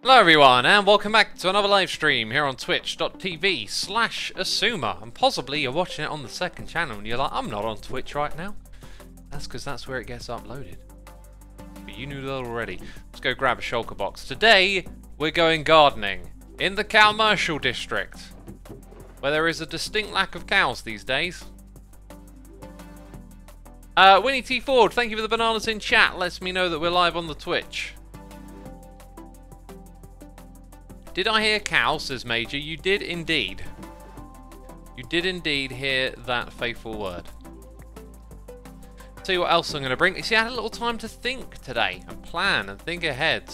Hello everyone, and welcome back to another live stream here on twitch.tv/Xisuma. And possibly you're watching it on the second channel and you're like, I'm not on Twitch right now. That's because that's where it gets uploaded. But you knew that already. Let's go grab a shulker box. Today, we're going gardening in the commercial district, where there is a distinct lack of cows these days. Winnie T. Ford, thank you for the bananas in chat. Lets me know that we're live on the Twitch. Did I hear cow, says Major? You did indeed. You did indeed hear that faithful word. Tell you what else I'm going to bring. You see, I had a little time to think today and plan and think ahead.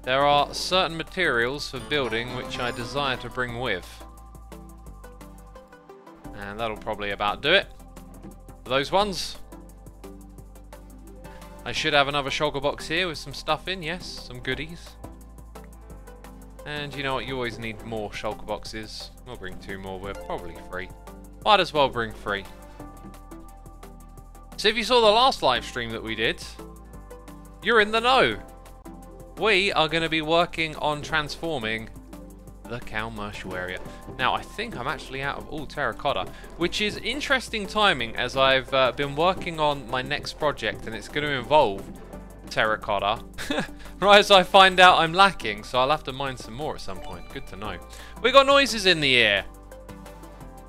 There are certain materials for building which I desire to bring with. And that'll probably about do it. For those ones. I should have another shulker box here with some stuff in, yes, some goodies. And you know what, you always need more shulker boxes. We'll bring 2 more, we're probably free. Might as well bring 3. So if you saw the last live stream that we did, you're in the know. We are going to be working on transforming the commercial area. Now I think I'm actually out of all terracotta, which is interesting timing as I've been working on my next project and it's going to involve terracotta right as I find out I'm lacking, so I'll have to mine some more at some point. Good to know. We got noises in the air.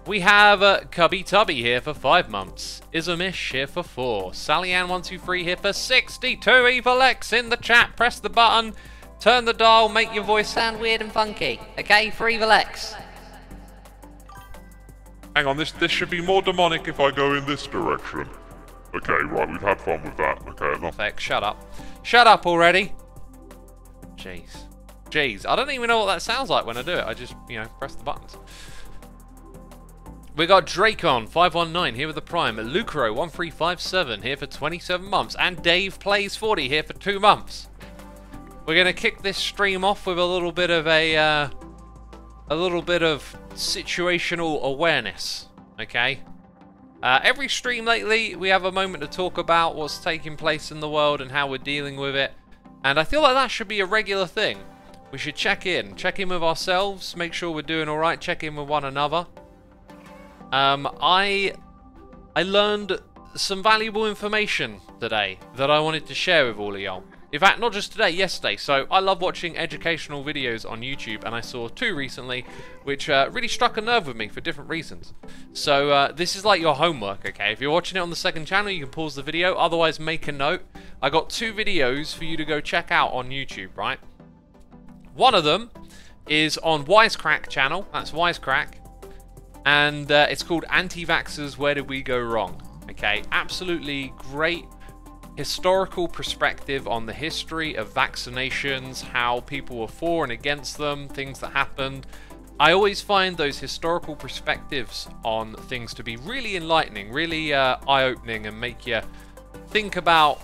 We have Cubby Tubby here for 5 months, Isamish here for 4, Sally Ann 123 here for 62, Evil X in the chat. Press the button, turn the dial, make your voice sound weird and funky. Okay, for Evil X. Hang on, this should be more demonic if I go in this direction. Okay, right, we've had fun with that. Okay, enough. Perfect, shut up. Shut up already. Jeez. Jeez, I don't even know what that sounds like when I do it. I just, you know, press the buttons. We got Dracon 519 here with the Prime, Lucro 1357 here for 27 months, and Dave Plays 40 here for 2 months. We're gonna kick this stream off with a little bit of situational awareness. Okay. Every stream lately, we have a moment to talk about what's taking place in the world and how we're dealing with it. And I feel like that should be a regular thing. We should check in with ourselves, make sure we're doing alright, check in with one another. I learned some valuable information today that I wanted to share with all of y'all. In fact, not just today, yesterday. So I love watching educational videos on YouTube, and I saw 2 recently, which really struck a nerve with me for different reasons. So this is like your homework, okay? If you're watching it on the second channel, you can pause the video. Otherwise, make a note. I got 2 videos for you to go check out on YouTube, right? One of them is on Wisecrack channel. That's Wisecrack. And it's called Anti-Vaxxers, Where Did We Go Wrong? Okay, absolutely great historical perspective on the history of vaccinations, how people were for and against them, things that happened. I always find those historical perspectives on things to be really enlightening, really eye-opening, and make you think about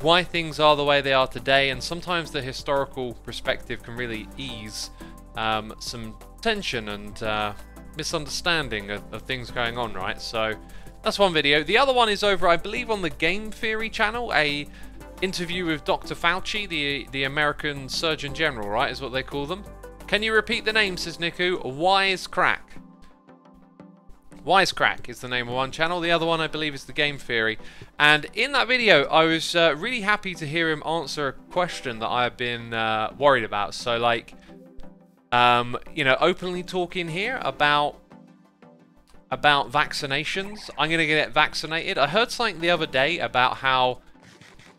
why things are the way they are today. And sometimes the historical perspective can really ease some tension and misunderstanding of things going on, right? So that's one video. The other one is over, I believe, on the Game Theory channel, a interview with Dr. Fauci, the American Surgeon General, right, is what they call them. Can you repeat the name, says Niku? Wisecrack. Wisecrack is the name of one channel. The other one, I believe, is the Game Theory. And in that video, I was really happy to hear him answer a question that I've been worried about. So, like, you know, openly talking here about vaccinations. I'm going to get vaccinated. I heard something the other day about how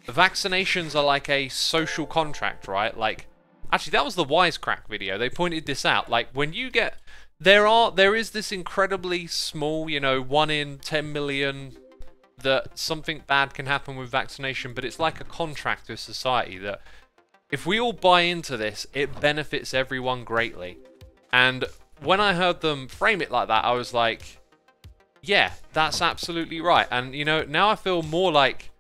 vaccinations are like a social contract, right? Like, actually, that was the Wisecrack video. They pointed this out. Like, when you get... There is this incredibly small, you know, 1 in 10 million that something bad can happen with vaccination, but it's like a contract with society that if we all buy into this, it benefits everyone greatly. And when I heard them frame it like that, I was like, yeah, that's absolutely right. And, you know, now I feel more like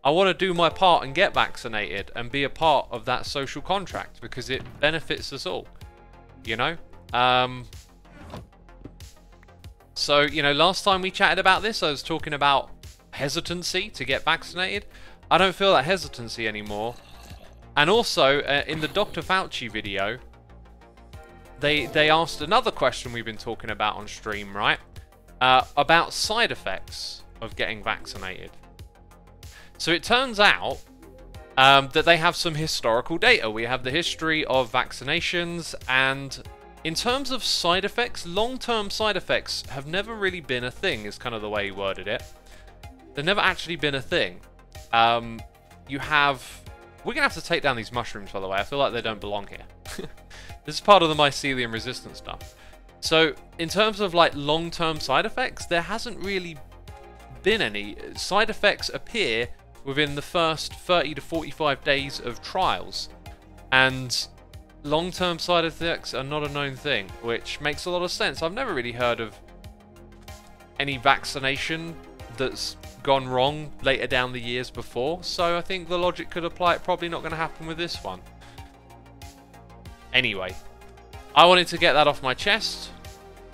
I want to do my part and get vaccinated and be a part of that social contract because it benefits us all, you know? So, you know, last time we chatted about this, I was talking about hesitancy to get vaccinated. I don't feel that hesitancy anymore. And also, in the Dr. Fauci video, they asked another question we've been talking about on stream, right? About side effects of getting vaccinated. So it turns out that they have some historical data. We have the history of vaccinations, and in terms of side effects, long-term side effects have never really been a thing, is kind of the way he worded it. They've never actually been a thing. We're going to have to take down these mushrooms, by the way. I feel like they don't belong here. This is part of the mycelium resistant stuff. So, in terms of like long-term side effects, there hasn't really been any. Side effects appear within the first 30 to 45 days of trials. And long-term side effects are not a known thing, which makes a lot of sense. I've never really heard of any vaccination that's gone wrong later down the years before, so I think the logic could apply. It's probably not going to happen with this one. Anyway, I wanted to get that off my chest,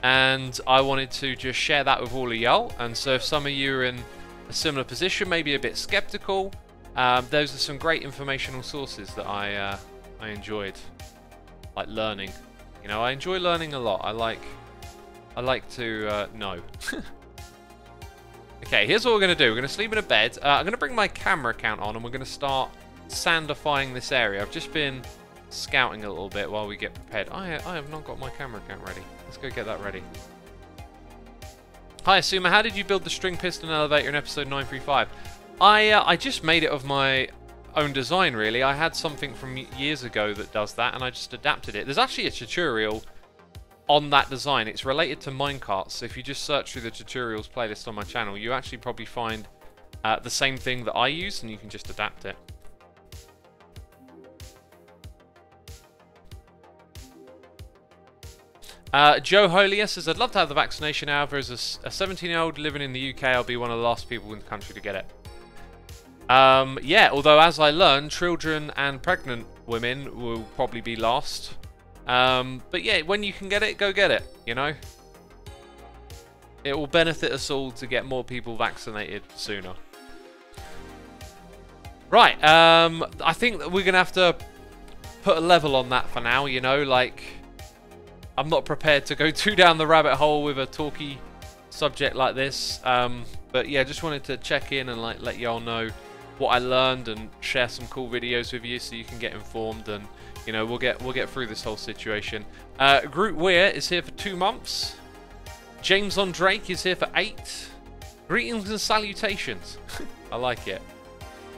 and I wanted to just share that with all of y'all. And so if some of you are in a similar position, maybe a bit skeptical, those are some great informational sources that I enjoyed, like learning. You know, I enjoy learning a lot. I like to know. Okay, here's what we're going to do. We're going to sleep in a bed. I'm going to bring my camera account on, and we're going to start sandifying this area. I've just been scouting a little bit while we get prepared. I have not got my camera account ready. Let's go get that ready. Hi, Xisuma. How did you build the string piston elevator in episode 935? I just made it of my own design, really. I had something from years ago that does that, and I just adapted it. There's actually a tutorial on that design. It's related to minecarts, so if you just search through the tutorials playlist on my channel, you actually probably find the same thing that I use, and you can just adapt it. Joe Holier says, I'd love to have the vaccination. However, as a 17-year-old living in the UK, I'll be one of the last people in the country to get it. Yeah, although as I learned, children and pregnant women will probably be last. But yeah, when you can get it, go get it, you know? It will benefit us all to get more people vaccinated sooner. Right, I think that we're going to have to put a level on that for now, you know? Like, I'm not prepared to go too down the rabbit hole with a talky subject like this. But yeah, just wanted to check in and like let y'all know what I learned and share some cool videos with you so you can get informed, and you know, we'll get through this whole situation. Groot Weir is here for 2 months. James on Drake is here for 8. Greetings and salutations. I like it.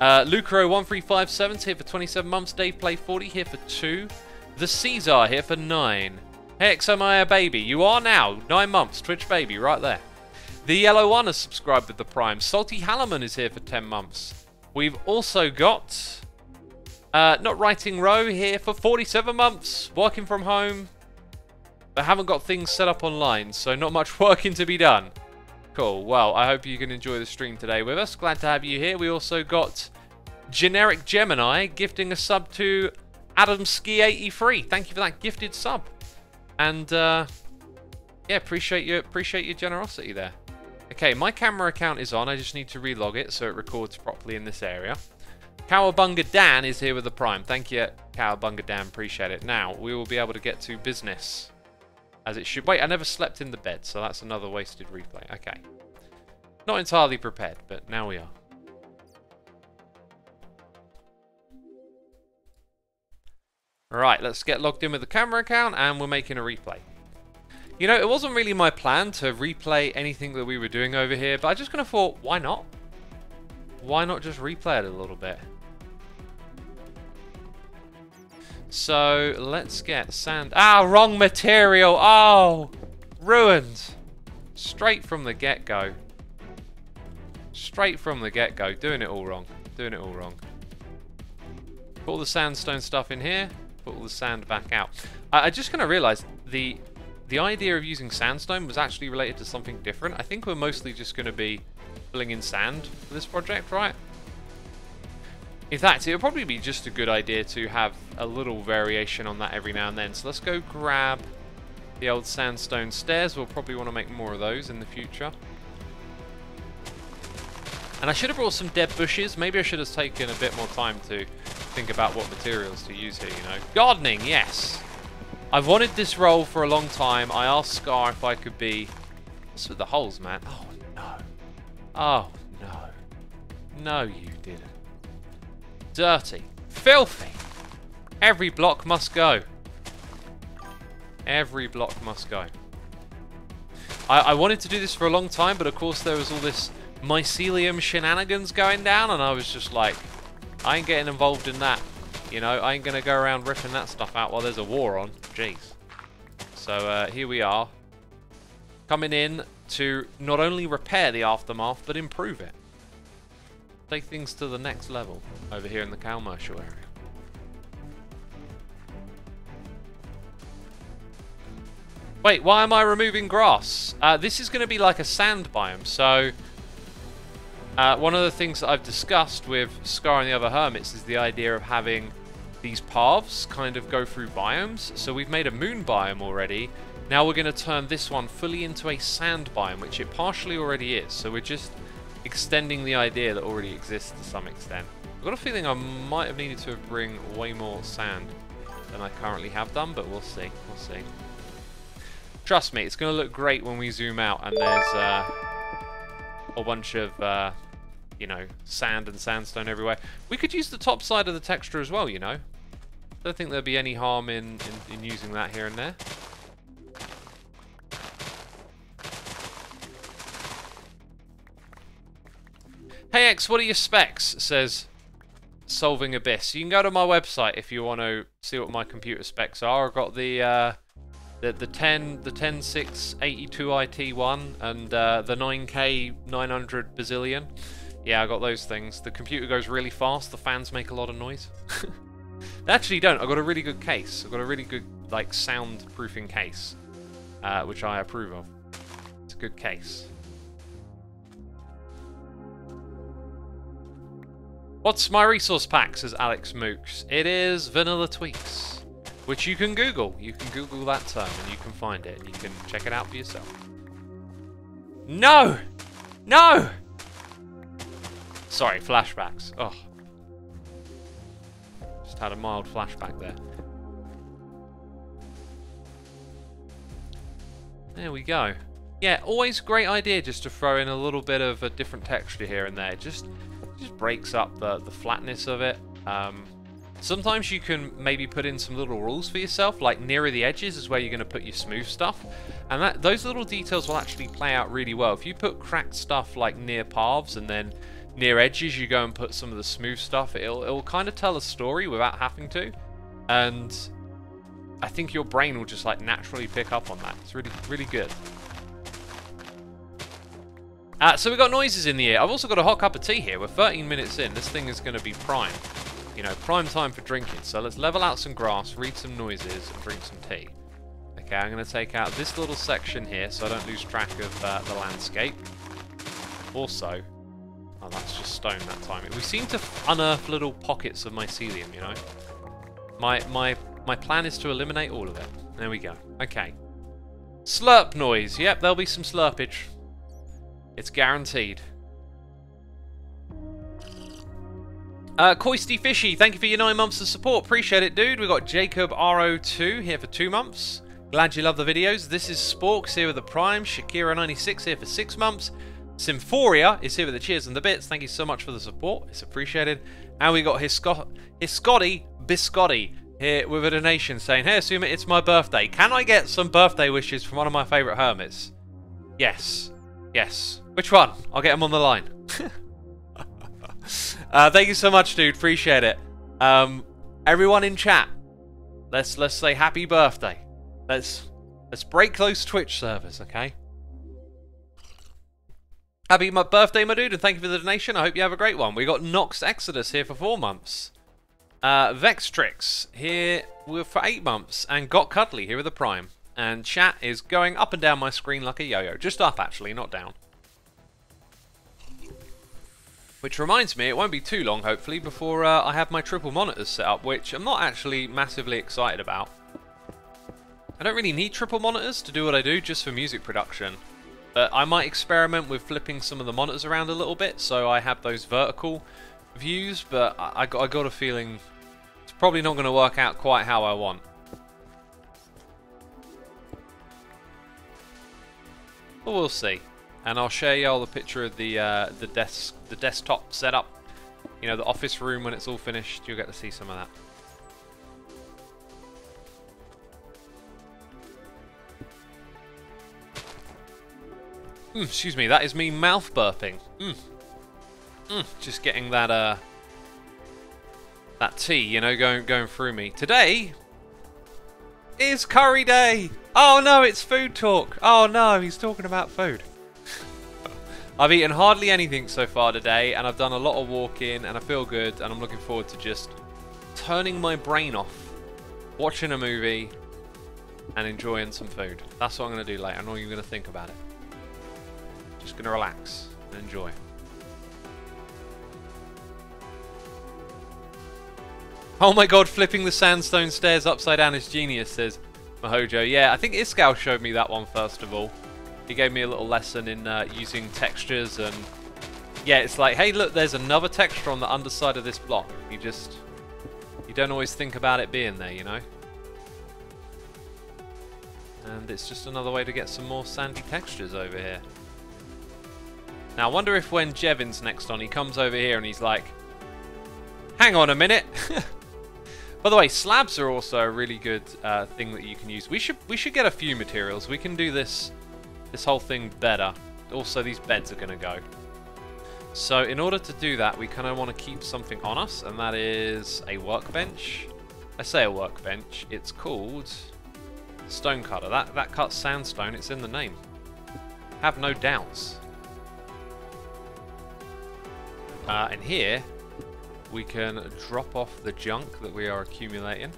Lucro1357 is here for 27 months. Dave Play 40 here for 2. The Caesar here for 9. Hex, am I a baby? You are now. 9 months. Twitch baby right there. The Yellow One has subscribed with the Prime. Salty Hallerman is here for 10 months. We've also got Not Writing Row here for 47 months. Working from home. But haven't got things set up online, so not much working to be done. Cool. Well, I hope you can enjoy the stream today with us. Glad to have you here. We also got Generic Gemini gifting a sub to AdamSki83. Thank you for that gifted sub. And yeah, appreciate your generosity there. Okay, my camera account is on. I just need to relog it so it records properly in this area. Cowabunga Dan is here with the Prime. Thank you, Cowabunga Dan. Appreciate it. Now, we will be able to get to business as it should. Wait, I never slept in the bed, so that's another wasted replay. Okay. Not entirely prepared, but now we are. Alright, let's get logged in with the camera account, and we're making a replay. You know, it wasn't really my plan to replay anything that we were doing over here, but I just kind of thought, why not? Why not just replay it a little bit? So, let's get sand... Ah, wrong material! Oh! Ruined! Straight from the get-go. Straight from the get-go. Doing it all wrong. Doing it all wrong. Put all the sandstone stuff in here. Put all the sand back out. I just kind of realised the idea of using sandstone was actually related to something different. I think we're mostly just going to be filling in sand for this project, right? In fact, it would probably be just a good idea to have a little variation on that every now and then. So let's go grab the old sandstone stairs. We'll probably want to make more of those in the future. And I should have brought some dead bushes. Maybe I should have taken a bit more time to think about what materials to use here, you know. Gardening, yes. I've wanted this role for a long time. I asked Scar if I could be... What's with the holes, man? Oh, no. Oh, no. No, you didn't. Dirty. Filthy. Every block must go. Every block must go. I wanted to do this for a long time, but of course there was all this Mycelium shenanigans going down, and I was just like, I ain't getting involved in that. You know, I ain't going to go around ripping that stuff out while there's a war on. Jeez. So here we are. Coming in to not only repair the aftermath, but improve it. Take things to the next level over here in the commercial area. Wait, why am I removing grass? This is going to be like a sand biome, so... one of the things that I've discussed with Scar and the other hermits is the idea of having these paths kind of go through biomes. So we've made a moon biome already. Now we're going to turn this one fully into a sand biome, which it partially already is. So we're just extending the idea that already exists to some extent. I've got a feeling I might have needed to bring way more sand than I currently have done, but we'll see. We'll see. Trust me, it's going to look great when we zoom out and there's a bunch of, you know, sand and sandstone everywhere. We could use the top side of the texture as well, you know. Don't think there'd be any harm in using that here and there. Hey X, what are your specs? Says Solving Abyss. You can go to my website if you want to see what my computer specs are. I've got the 10682IT1 and the 9K 900 bazillion. Yeah, I got those things. The computer goes really fast. The fans make a lot of noise. They actually don't. I've got a really good case. I've got a really good like soundproofing case, which I approve of. It's a good case. What's my resource pack, says Alex Mooks. It is Vanilla Tweaks, which you can Google. You can Google that term and you can find it. And you can check it out for yourself. No! No! Sorry, flashbacks. Oh. Just had a mild flashback there. There we go. Yeah, always a great idea just to throw in a little bit of a different texture here and there. It just breaks up the flatness of it. Sometimes you can maybe put in some little rules for yourself, like nearer the edges is where you're going to put your smooth stuff. And those little details will actually play out really well. If you put cracked stuff like near paths and then near edges you go and put some of the smooth stuff, it'll kind of tell a story without having to. And I think your brain will just like naturally pick up on that. It's really, really good. So we've got noises in the ear. I've also got a hot cup of tea here. We're 13 minutes in. This thing is going to be prime. You know, prime time for drinking. So let's level out some grass, read some noises, and drink some tea. Okay, I'm going to take out this little section here so I don't lose track of the landscape. Also, oh, that's just stone that time. We seem to unearth little pockets of mycelium, you know. My plan is to eliminate all of it. There we go. Okay. Slurp noise. Yep, there'll be some slurpage. It's guaranteed. Coisty Fishy, thank you for your 9 months of support. Appreciate it, dude. We've got Jacob RO2 here for 2 months. Glad you love the videos. This is Sporks here with the Prime. Shakira96 here for 6 months. Symphoria is here with the cheers and the bits. Thank you so much for the support. It's appreciated. And we got Hiscotti Biscotti here with a donation saying, hey, Xisuma, it's my birthday. Can I get some birthday wishes from one of my favourite hermits? Yes. Yes. Which one? I'll get him on the line. Thank you so much, dude. Appreciate it. Everyone in chat, let's say happy birthday. Let's break those Twitch servers, okay? Happy birthday, my dude, and thank you for the donation. I hope you have a great one. We got Nox Exodus here for 4 months. Vextrix here for 8 months, and Got Cuddly here with the Prime. And chat is going up and down my screen like a yo-yo. Just up, actually, not down. Which reminds me, it won't be too long, hopefully, before I have my triple monitors set up, which I'm not actually massively excited about. I don't really need triple monitors to do what I do, just for music production. But I might experiment with flipping some of the monitors around a little bit, so I have those vertical views, but I got a feeling probably not going to work out quite how I want. But we'll see. And I'll share y'all the picture of the desktop setup. You know, the office room when it's all finished. You'll get to see some of that. Excuse me, that is me mouth burping. Just getting that that tea, you know, going through me. Today is curry day. Oh no, it's food talk. Oh no, he's talking about food. I've eaten hardly anything so far today, and I've done a lot of walking, and I feel good, and I'm looking forward to just turning my brain off, watching a movie, and enjoying some food. That's what I'm going to do later. I'm not even going to think about it. Just going to relax and enjoy. Oh my god, flipping the sandstone stairs upside down is genius, says Mahojo. Yeah, I think Iskal showed me that one first of all. He gave me a little lesson in using textures, and yeah, it's like, hey look, there's another texture on the underside of this block. You don't always think about it being there, you know? And it's just another way to get some more sandy textures over here. Now I wonder if when Jevin's next on, he comes over here and he's like, hang on a minute. By the way, slabs are also a really good thing that you can use. We should get a few materials. We can do this whole thing better. Also, these beds are going to go. So in order to do that, we kind of want to keep something on us, and that is a workbench. I say a workbench. It's called stone cutter. That cuts sandstone. It's in the name. Have no doubts. And here we can drop off the junk that we are accumulating.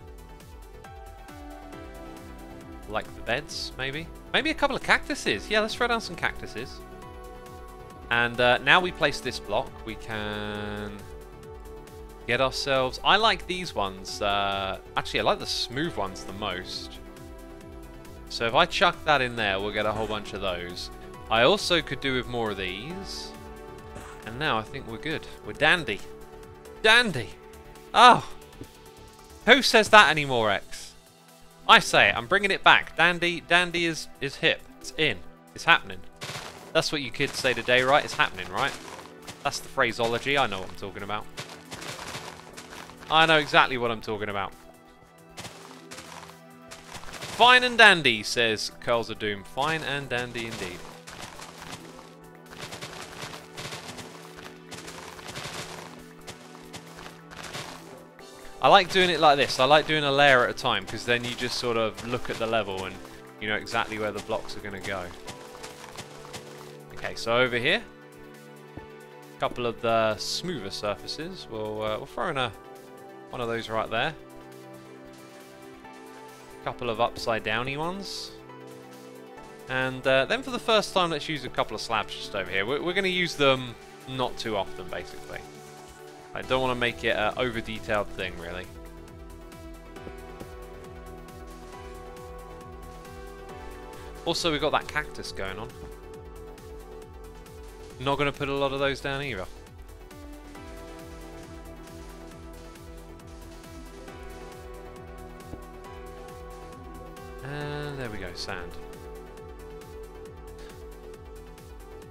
Like the beds, maybe. Maybe a couple of cactuses. Yeah, let's throw down some cactuses. And now we place this block, we can get ourselves... I like these ones. Actually, I like the smooth ones the most. So if I chuck that in there, we'll get a whole bunch of those. I also could do with more of these. And now I think we're good. We're dandy. Dandy! Oh! Who says that anymore, X? I say it, I'm bringing it back. Dandy is hip. It's in. It's happening. That's what you kids say today, right? It's happening, right? That's the phraseology. I know what I'm talking about. I know exactly what I'm talking about. Fine and dandy, says Curls of Doom. Fine and dandy indeed. I like doing it like this. I like doing a layer at a time, because then you just sort of look at the level and you know exactly where the blocks are going to go. Okay, so over here, a couple of the smoother surfaces. We'll throw in one of those right there. A couple of upside downy ones. And then for the first time, let's use a couple of slabs just over here. We're going to use them not too often, basically. I don't want to make it an over-detailed thing, really. Also, we've got that cactus going on. Not going to put a lot of those down either. And there we go, sand.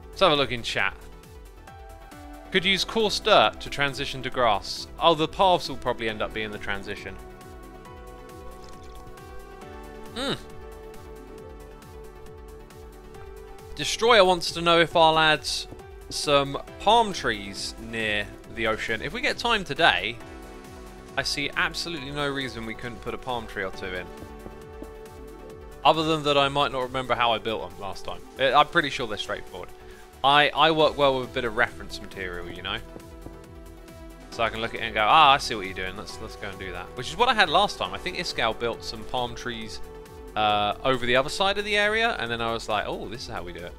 Let's have a look in chat. Could use coarse dirt to transition to grass. Oh, the paths will probably end up being the transition. Destroyer wants to know if I'll add some palm trees near the ocean. If we get time today, I see absolutely no reason we couldn't put a palm tree or two in. Other than that I might not remember how I built them last time. I'm pretty sure they're straightforward. I work well with a bit of reference material, you know. So I can look at it and go, ah, I see what you're doing. Let's go and do that. Which is what I had last time. I think Iskal built some palm trees over the other side of the area, and then I was like, oh, this is how we do it.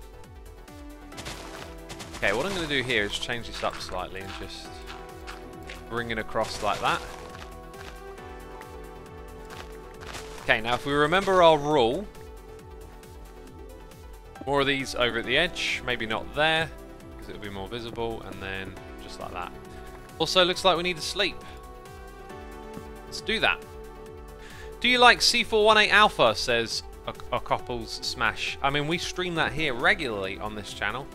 Okay, what I'm going to do here is change this up slightly and just bring it across like that. Okay, now if we remember our rule, more of these over at the edge, maybe not there, because it'll be more visible, and then just like that. Also, looks like we need to sleep. Let's do that. Do you like C418 Alpha, says a couple's smash. I mean, we stream that here regularly on this channel,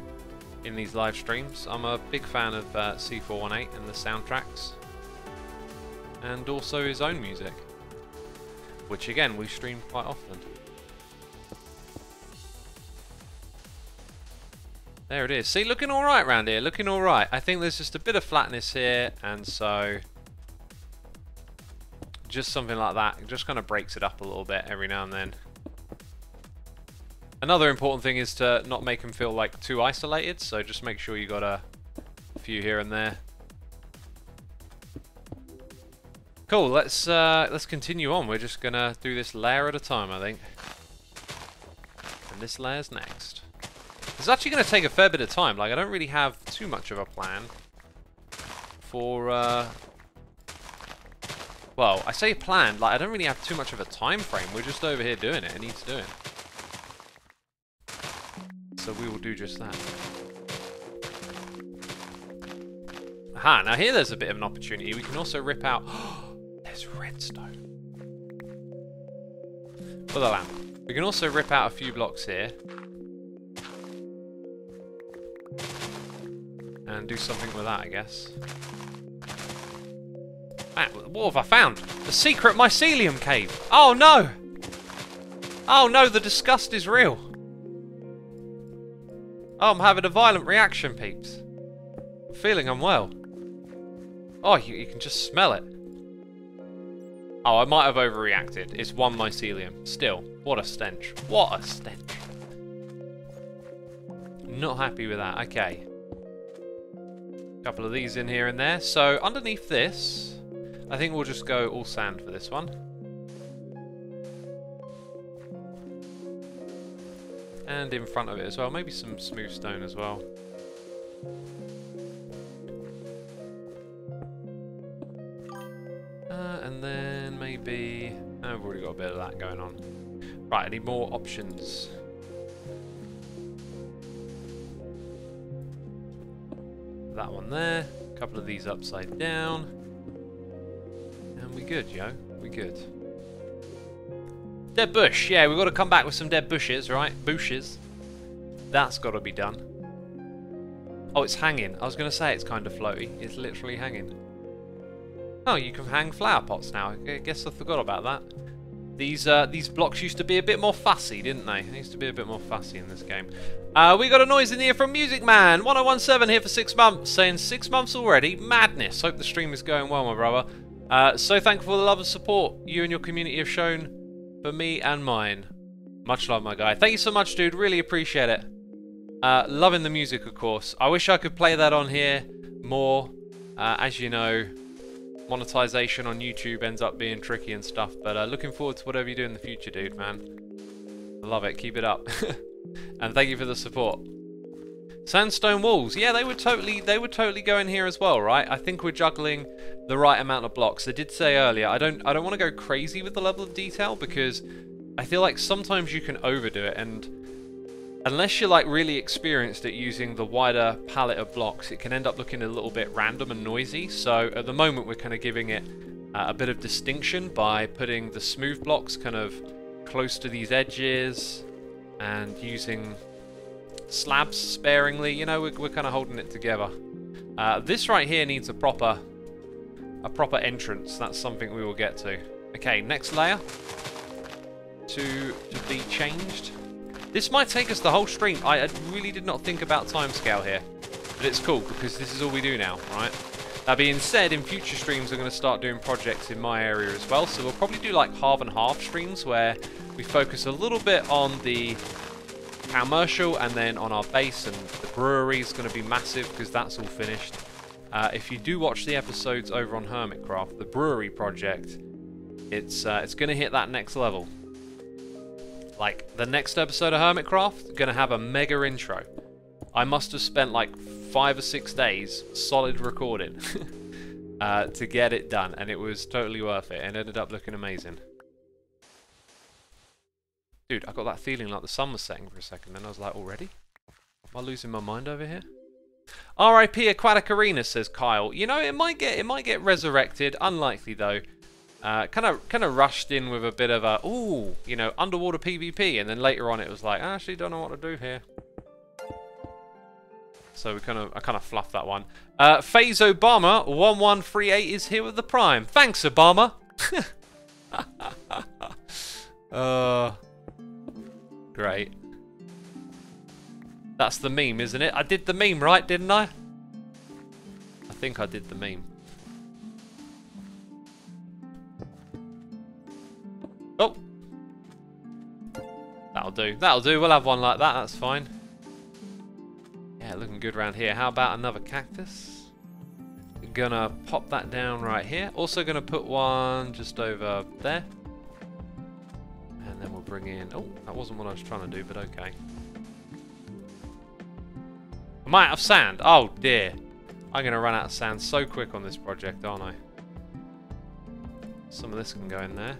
in these live streams. I'm a big fan of C418 and the soundtracks, and also his own music, which again, we stream quite often. There it is. See, looking alright around here, looking alright. I think there's just a bit of flatness here, and so just something like that. It just kind of breaks it up a little bit every now and then. Another important thing is to not make them feel like too isolated, so just make sure you got a few here and there. Cool, let's continue on. We're just gonna do this layer at a time, I think. And this layer's next. It's actually gonna take a fair bit of time. Like, I don't really have too much of a plan for well, I say planned, like I don't really have too much of a time frame. We're just over here doing it. It needs doing. So we will do just that. Aha, now here there's a bit of an opportunity. We can also rip out... there's redstone. For the lamp. We can also rip out a few blocks here. And do something with that, I guess. Man, what have I found? The secret mycelium cave! Oh no! Oh no, the disgust is real! Oh, I'm having a violent reaction, peeps. I'm feeling unwell. Oh, you can just smell it. Oh, I might have overreacted. It's one mycelium. Still, what a stench. What a stench. Not happy with that. Okay. Couple of these in here and there. So, underneath this, I think we'll just go all sand for this one. And in front of it as well, maybe some smooth stone as well. And then maybe... oh, we've already got a bit of that going on. Right, I need more options. That one there, a couple of these upside down. And we good, yo, we good. Dead bush, yeah, we've got to come back with some dead bushes, right? Bushes. That's got to be done. Oh, it's hanging. I was going to say it's kind of floaty. It's literally hanging. Oh, you can hang flower pots now. I guess I forgot about that. These blocks used to be a bit more fussy, didn't they? They used to be a bit more fussy in this game. We got a noise in here from Music Man 1017 here for 6 months, saying 6 months already. Madness. Hope the stream is going well, my brother. So thankful for the love and support you and your community have shown for me and mine. Much love, my guy. Thank you so much, dude. Really appreciate it. Loving the music, of course. I wish I could play that on here more. As you know, monetization on YouTube ends up being tricky and stuff. But looking forward to whatever you do in the future, dude, man. I love it. Keep it up. And thank you for the support. Sandstone Walls. Yeah, they would totally go in here as well, right? I think we're juggling the right amount of blocks. I did say earlier, I don't want to go crazy with the level of detail because I feel like sometimes you can overdo it, and unless you're like really experienced at using the wider palette of blocks, it can end up looking a little bit random and noisy. So at the moment we're kind of giving it a bit of distinction by putting the smooth blocks kind of close to these edges and using slabs sparingly. You know, we're kind of holding it together. This right here needs a proper entrance. That's something we will get to. Okay, next layer to be changed. This might take us the whole stream. I really did not think about timescale here, but it's cool because this is all we do now, right? That being said, in future streams, we're going to start doing projects in my area as well. So we'll probably do like half and half streams where we focus a little bit on the commercial and then on our base, and the brewery is going to be massive because that's all finished. If you do watch the episodes over on Hermitcraft, the brewery project, it's going to hit that next level. Like, the next episode of Hermitcraft, going to have a mega intro. I must have spent like 5 or 6 days solid recording to get it done, and it was totally worth it and ended up looking amazing. Dude, I got that feeling like the sun was setting for a second, and I was like, already? Am I losing my mind over here? RIP Aquatic Arena, says Kyle. You know, it might get resurrected. Unlikely though. Kind of rushed in with a bit of a, ooh, you know, underwater PvP, and then later on it was like, I actually don't know what to do here. So I kind of fluffed that one. Phase Obama 1138 is here with the Prime. Thanks, Obama. Great. That's the meme, isn't it? I did the meme, right, didn't I? I think I did the meme. Oh. That'll do. That'll do. We'll have one like that. That's fine. Yeah, looking good around here. How about another cactus? Gonna pop that down right here. Also gonna put one just over there. And then we'll bring in... Oh, that wasn't what I was trying to do, but okay. I'm out of sand. Oh, dear. I'm gonna run out of sand so quick on this project, aren't I? Some of this can go in there.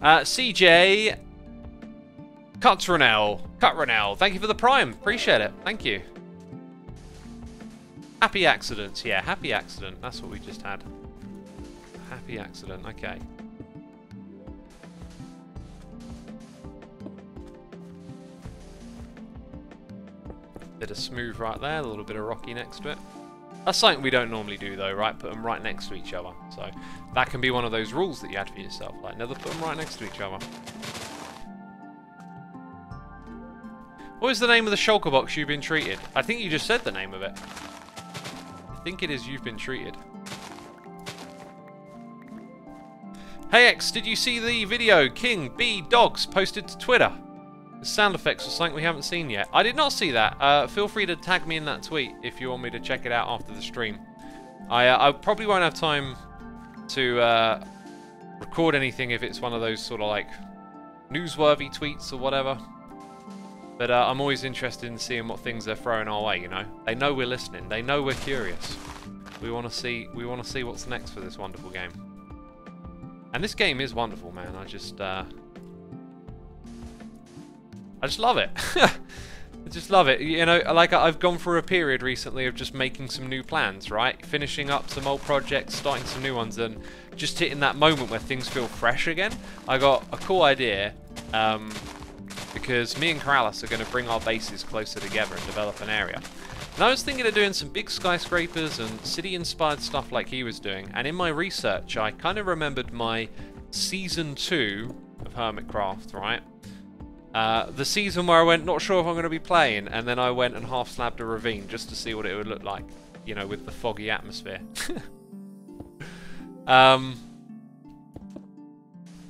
CJ Cutranell, thank you for the Prime. Appreciate it. Thank you. Happy accidents. Yeah, happy accident. That's what we just had. Happy accident. Okay. Bit of smooth right there. A little bit of rocky next to it. That's something we don't normally do though, right? Put them right next to each other. So that can be one of those rules that you add for yourself. Like, never put them right next to each other. What is the name of the shulker box you've been treated? I think you just said the name of it. I think it is You've Been Treated. Hey X, did you see the video King B Dogs posted to Twitter? The sound effects or something we haven't seen yet. I did not see that. Feel free to tag me in that tweet if you want me to check it out after the stream. I probably won't have time to record anything if it's one of those sort of like newsworthy tweets or whatever. But I'm always interested in seeing what things they're throwing our way. You know, they know we're listening. They know we're curious. We want to see what's next for this wonderful game. And this game is wonderful, man. I just love it. I just love it. You know, like I've gone through a period recently of just making some new plans, right? Finishing up some old projects, starting some new ones, and just hitting that moment where things feel fresh again. I got a cool idea, because me and Corrales are going to bring our bases closer together and develop an area. And I was thinking of doing some big skyscrapers and city-inspired stuff like he was doing. And in my research, I kind of remembered my Season 2 of Hermitcraft, right? The season where I went, not sure if I'm going to be playing, and then I went and half-slabbed a ravine just to see what it would look like, you know, with the foggy atmosphere.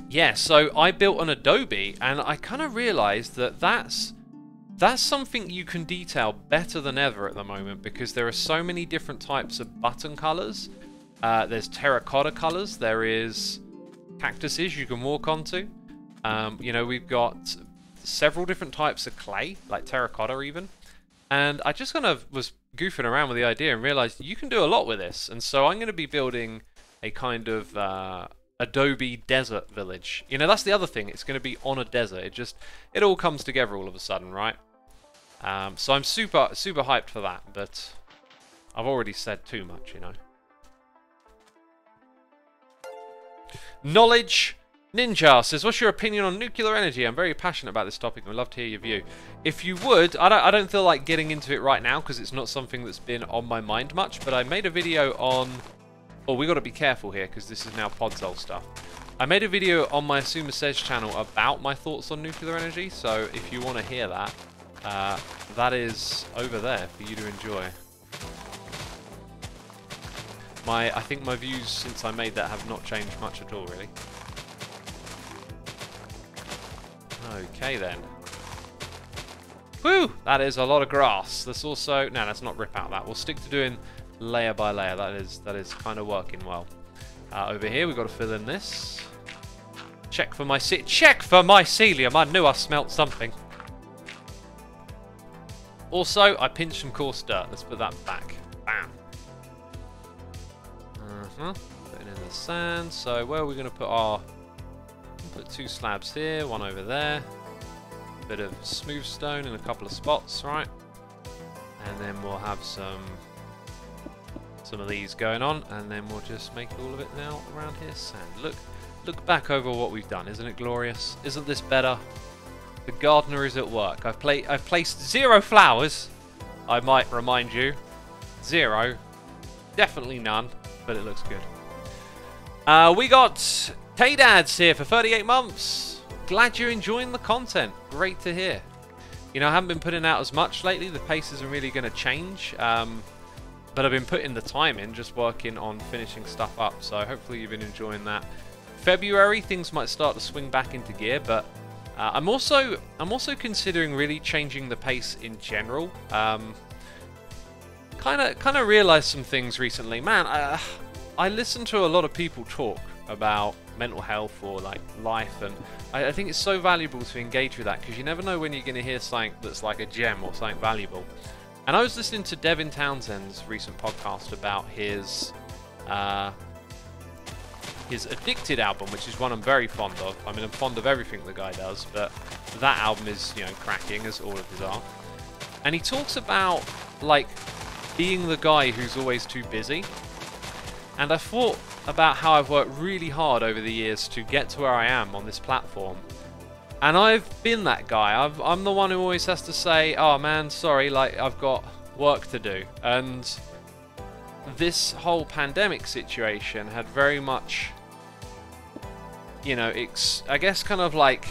Yeah, so I built an Adobe, and I kind of realised that that's something you can detail better than ever at the moment, because there are so many different types of button colours. There's terracotta colours, there is cactuses you can walk onto. You know, we've got several different types of clay, like terracotta even. And I just kind of was goofing around with the idea and realised you can do a lot with this. And so I'm going to be building a kind of Adobe desert village. You know, that's the other thing. It's going to be on a desert. It all comes together all of a sudden, right? So I'm super hyped for that, but I've already said too much, you know. Knowledge Ninja says, what's your opinion on nuclear energy? I'm very passionate about this topic and would love to hear your view. If you would, I don't feel like getting into it right now because it's not something that's been on my mind much, but I made a video on... Oh, we got to be careful here because this is now Podzol stuff. I made a video on my Xisuma Says channel about my thoughts on nuclear energy, so if you want to hear that, that is over there for you to enjoy. I think my views since I made that have not changed much at all, really. Okay then. Woo! That is a lot of grass. There's also... No, let's not rip out that. We'll stick to doing layer by layer. That is kind of working well. Over here we've got to fill in this. Check for mycelium. I knew I smelt something. Also, I pinched some coarse dirt. Let's put that back. Bam. Putting in the sand. So where are we going to put our... Put 2 slabs here, one over there. A bit of smooth stone in a couple of spots, right? And then we'll have some some of these going on, and then we'll just make all of it now around here sand. Look back over what we've done. Isn't it glorious? Isn't this better? The gardener is at work. I've placed 0 flowers. I might remind you. 0. Definitely none, but it looks good. We got K-Dads here for 38 months. Glad you're enjoying the content. Great to hear. You know, I haven't been putting out as much lately. The pace isn't really going to change. But I've been putting the time in, just working on finishing stuff up. So hopefully you've been enjoying that. February, things might start to swing back into gear, but I'm also considering really changing the pace in general. Kind of realized some things recently. Man, I listen to a lot of people talk about mental health or like life, and I think it's so valuable to engage with that, because you never know when you're going to hear something that's like a gem or something valuable. And I was listening to Devin Townsend's recent podcast about his Addicted album, which is one I'm very fond of. I mean, I'm fond of everything the guy does, but that album is, you know, cracking, as all of his are. And he talks about like being the guy who's always too busy. And I thought about how I've worked really hard over the years to get to where I am on this platform. And I've been that guy. I'm the one who always has to say, oh man, sorry, like I've got work to do. And this whole pandemic situation had very much, you know, I guess kind of like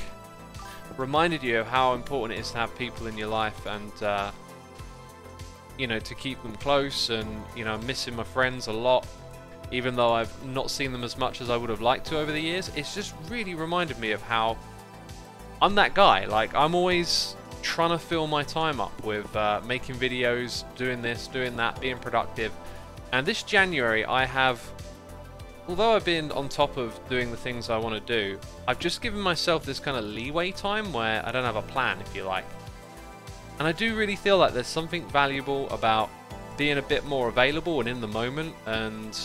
reminded you of how important it is to have people in your life, and you know, to keep them close. And you know, I'm missing my friends a lot, even though I've not seen them as much as I would have liked to over the years. It's just really reminded me of how I'm that guy. Like, I'm always trying to fill my time up with making videos, doing this, doing that, being productive. And this January I have, although I've been on top of doing the things I want to do, I've just given myself this kind of leeway time where I don't have a plan, if you like. And I do really feel like there's something valuable about being a bit more available and in the moment, and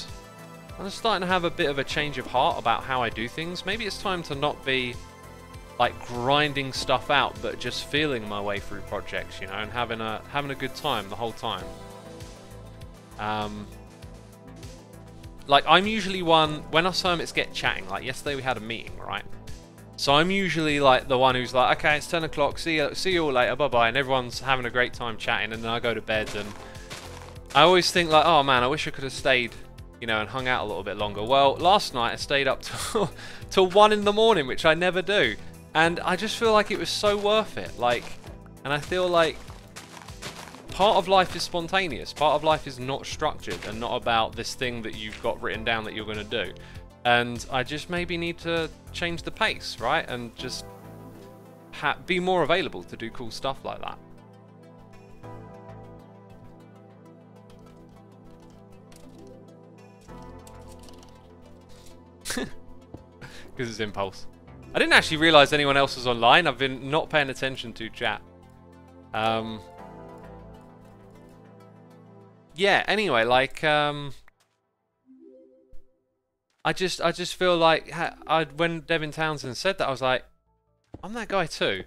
I'm starting to have a bit of a change of heart about how I do things. Maybe it's time to not be like grinding stuff out, but just feeling my way through projects, you know, and having a good time the whole time. Like, I'm usually one, when us hermits get chatting, like yesterday we had a meeting, right? So I'm usually like the one who's like, okay, it's 10 o'clock, see you all later, bye-bye, and everyone's having a great time chatting, and then I go to bed, and I always think like, oh man, I wish I could have stayed, you know, and hung out a little bit longer. Well, last night I stayed up till 1 in the morning, which I never do, and I just feel like it was so worth it. Like, and I feel like part of life is spontaneous, part of life is not structured and not about this thing that you've got written down that you're going to do. And I just maybe need to change the pace, right? And just be more available to do cool stuff like that. Because it's impulse. I didn't actually realise anyone else was online. I've been not paying attention to chat. Yeah, anyway, like, I just feel like, when Devin Townsend said that, I was like, I'm that guy too.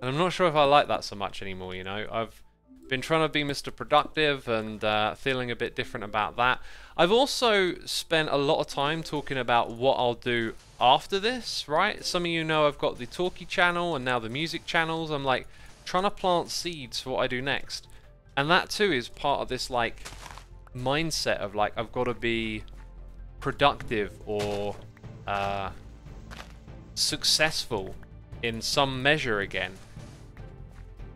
And I'm not sure if I like that so much anymore, you know. I've been trying to be Mr. Productive and feeling a bit different about that. I've also spent a lot of time talking about what I'll do after this, right? Some of you know I've got the talkie channel and now the music channels. I'm like trying to plant seeds for what I do next. And that too is part of this like mindset of like, I've got to be productive or successful in some measure again.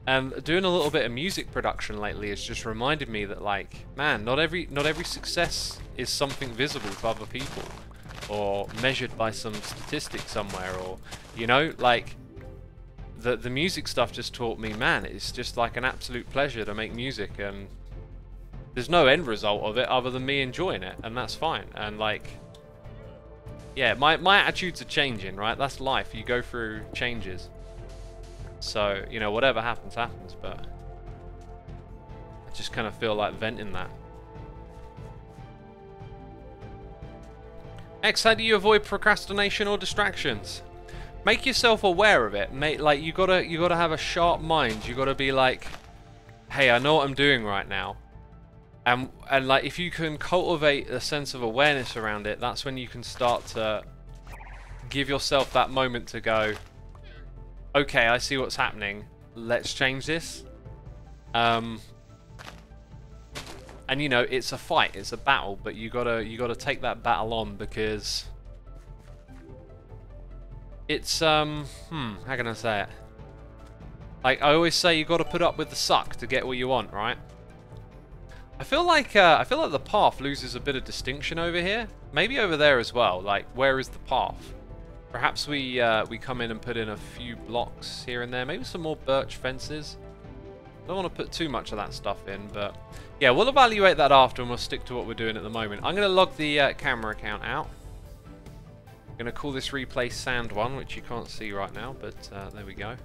And doing a little bit of music production lately has just reminded me that, like, man, not every success is something visible to other people or measured by some statistic somewhere, or, you know, like the music stuff just taught me, man, it's just like an absolute pleasure to make music, and there's no end result of it other than me enjoying it, and that's fine. And like, yeah, my attitudes are changing, right? That's life. You go through changes. So, you know, whatever happens, happens, but I just kind of feel like venting that. X, how do you avoid procrastination or distractions? Make yourself aware of it. Like, you gotta have a sharp mind. You gotta be like, hey, I know what I'm doing right now. And like, if you can cultivate a sense of awareness around it, that's when you can start to give yourself that moment to go, okay, I see what's happening. Let's change this. And you know, it's a fight, it's a battle, but you gotta take that battle on, because it's how can I say it? Like I always say, you gotta put up with the suck to get what you want, right? I feel like the path loses a bit of distinction over here. Maybe over there as well. Like, where is the path? Perhaps we come in and put in a few blocks here and there. Maybe some more birch fences. Don't want to put too much of that stuff in, but yeah, we'll evaluate that after, and we'll stick to what we're doing at the moment. I'm going to log the camera account out. I'm going to call this replay sand 1, which you can't see right now, but there we go.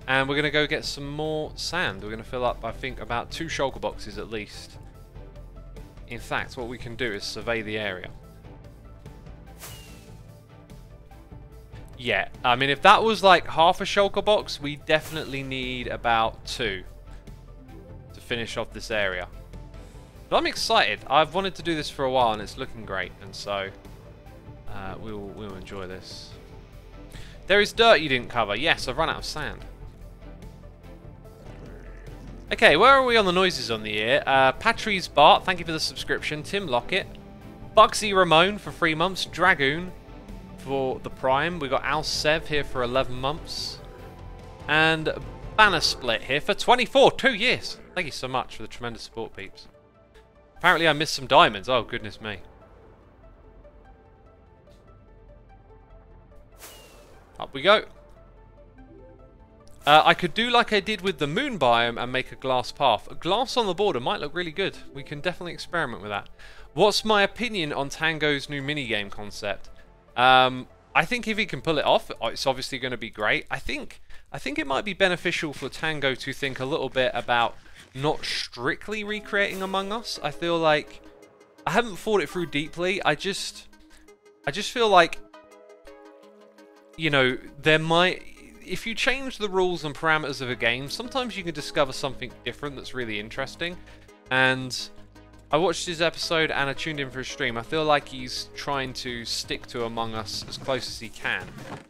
And we're going to go get some more sand. We're going to fill up, I think, about 2 shulker boxes at least. In fact, what we can do is survey the area. Yeah, I mean, if that was like half a shulker box, we definitely need about 2 to finish off this area. But I'm excited. I've wanted to do this for a while, and it's looking great, and so we'll enjoy this. There is dirt you didn't cover. Yes, I've run out of sand. Okay, where are we on the noises on the ear? Patrice Bart, thank you for the subscription. Tim Lockett. Bugsy Ramon for 3 months. Dragoon for the Prime. We got Al Sev here for 11 months. And Banner Split here for 24, 2 years. Thank you so much for the tremendous support, peeps. Apparently I missed some diamonds. Oh, goodness me. Up we go. I could do like I did with the moon biome and make a glass path. A glass on the border might look really good. We can definitely experiment with that. What's my opinion on Tango's new minigame concept? I think if he can pull it off, it's obviously going to be great. I think it might be beneficial for Tango to think a little bit about not strictly recreating Among Us. I feel like I haven't thought it through deeply. I just feel like, you know, there might, if you change the rules and parameters of a game, sometimes you can discover something different that's really interesting. And I watched his episode and I tuned in for his stream. I feel like he's trying to stick to Among Us as close as he can,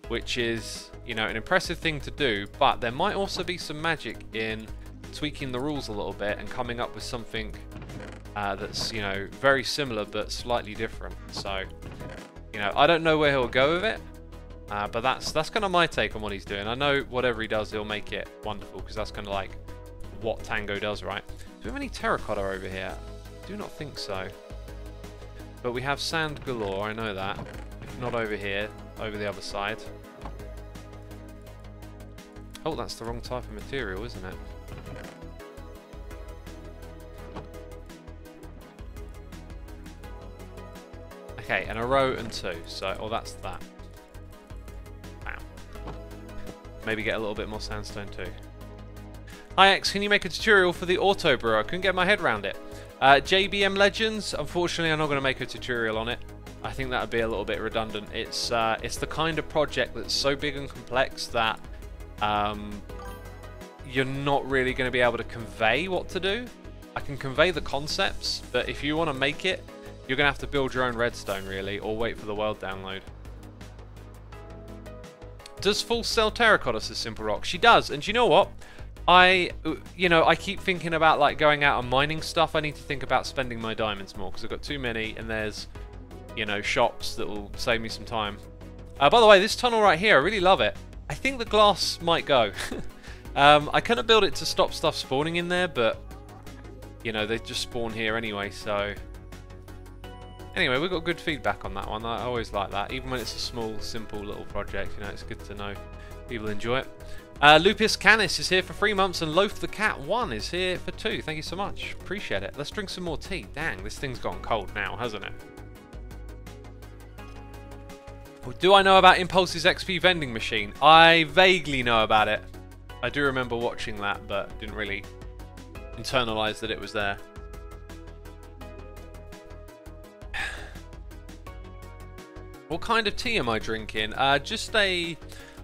which is, you know, an impressive thing to do, but there might also be some magic in tweaking the rules a little bit and coming up with something that's, you know, very similar but slightly different. So, you know, I don't know where he'll go with it. But that's kind of my take on what he's doing. I know whatever he does, he'll make it wonderful, because that's kind of like what Tango does, right? Do we have any terracotta over here? I do not think so. But we have sand galore, I know that. If not over here, over the other side. Oh, that's the wrong type of material, isn't it? Okay, and a row and 2. So, oh, that's that. Maybe get a little bit more sandstone too. Hi X, can you make a tutorial for the auto brewer? I couldn't get my head around it. JBM Legends, unfortunately I'm not going to make a tutorial on it. I think that would be a little bit redundant. It's the kind of project that's so big and complex that you're not really going to be able to convey what to do. I can convey the concepts, but if you want to make it, you're going to have to build your own redstone really, or wait for the world download. Does Full sell terracotta, says Simple Rock? She does, and you know what? I keep thinking about like going out and mining stuff. I need to think about spending my diamonds more, because I've got too many, and there's, you know, shops that will save me some time. By the way, this tunnel right here, I really love it. I think the glass might go. I kind of built it to stop stuff spawning in there, but, you know, they just spawn here anyway, so... Anyway, we got good feedback on that one. I always like that. Even when it's a small, simple little project, you know, it's good to know people enjoy it. Lupus Canis is here for 3 months, and Loaf the Cat 1 is here for 2. Thank you so much. Appreciate it. Let's drink some more tea. Dang, this thing's gone cold now, hasn't it? Do I know about Impulse's XP vending machine? I vaguely know about it. I do remember watching that, but didn't really internalize that it was there. What kind of tea am I drinking? Just a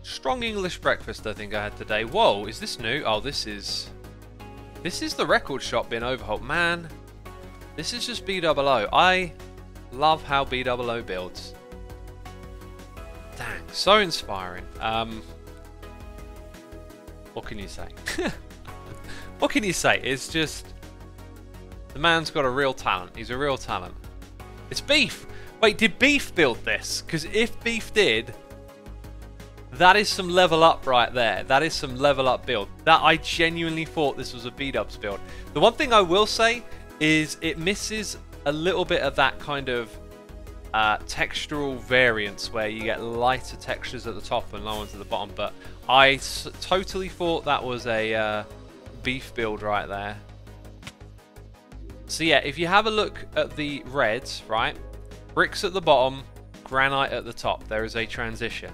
strong English breakfast I think I had today. Whoa, is this new? Oh, this is the record shop being overhauled. Man, This is just B00. I love how B00 builds. Dang, so inspiring. What can you say? What can you say? It's just... The man's got a real talent. He's a real talent. It's Beef! Wait, did Beef build this? Because if Beef did, that is some level up right there. That is some level up build. That I genuinely thought this was a B-dubs build. The one thing I will say is it misses a little bit of that kind of textural variance where you get lighter textures at the top and lower ones at the bottom, but I totally thought that was a Beef build right there. So yeah, if you have a look at the reds, right, bricks at the bottom, granite at the top, there is a transition.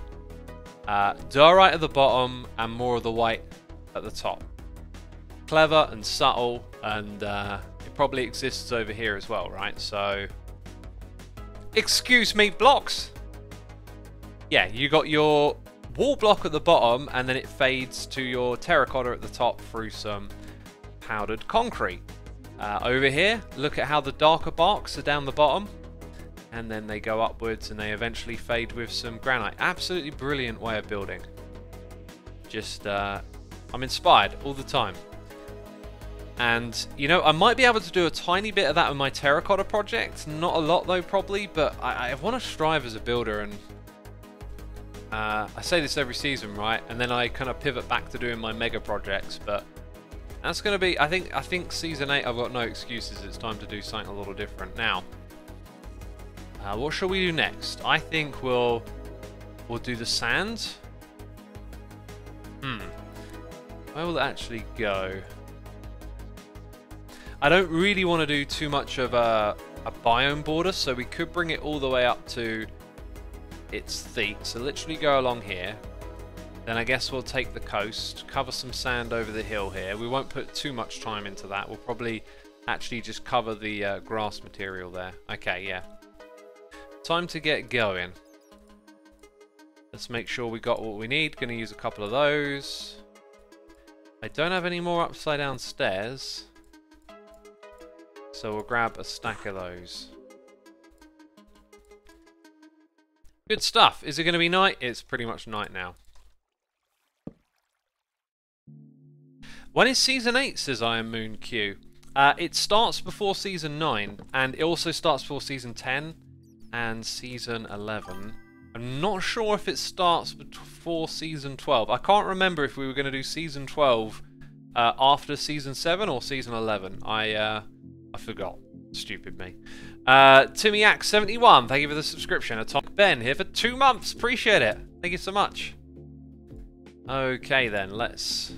Diorite at the bottom and more of the white at the top. Clever and subtle, and it probably exists over here as well, right? So, excuse me, blocks. Yeah, you got your wall block at the bottom, and then it fades to your terracotta at the top through some powdered concrete. Over here, look at how the darker barks are down the bottom, and then they go upwards and they eventually fade with some granite. Absolutely brilliant way of building. Just, I'm inspired all the time. And, you know, I might be able to do a tiny bit of that with my terracotta project. Not a lot though, probably, but I want to strive as a builder, and I say this every season, right? And then I kind of pivot back to doing my mega projects, but that's going to be, I think season 8, I've got no excuses. It's time to do something a little different. Now, what shall we do next? I think we'll do the sand. Where will it actually go? I don't really want to do too much of a biome border, so we could bring it all the way up to its feet. So literally go along here. Then I guess we'll take the coast, cover some sand over the hill here. We won't put too much time into that. We'll probably actually just cover the grass material there. Okay, yeah. Time to get going. Let's make sure we got what we need. Gonna use a couple of those. I don't have any more upside down stairs, so we'll grab a stack of those. Good stuff. Is it going to be night? It's pretty much night now. When is Season 8, says Iron Moon Q? It starts before Season 9, and it also starts before Season 10 and Season 11. I'm not sure if it starts before Season 12. I can't remember if we were going to do Season 12 after Season 7 or Season 11. I forgot. Stupid me. Timmyax71, thank you for the subscription. Atomic Ben here for 2 months. Appreciate it. Thank you so much. Okay then, let's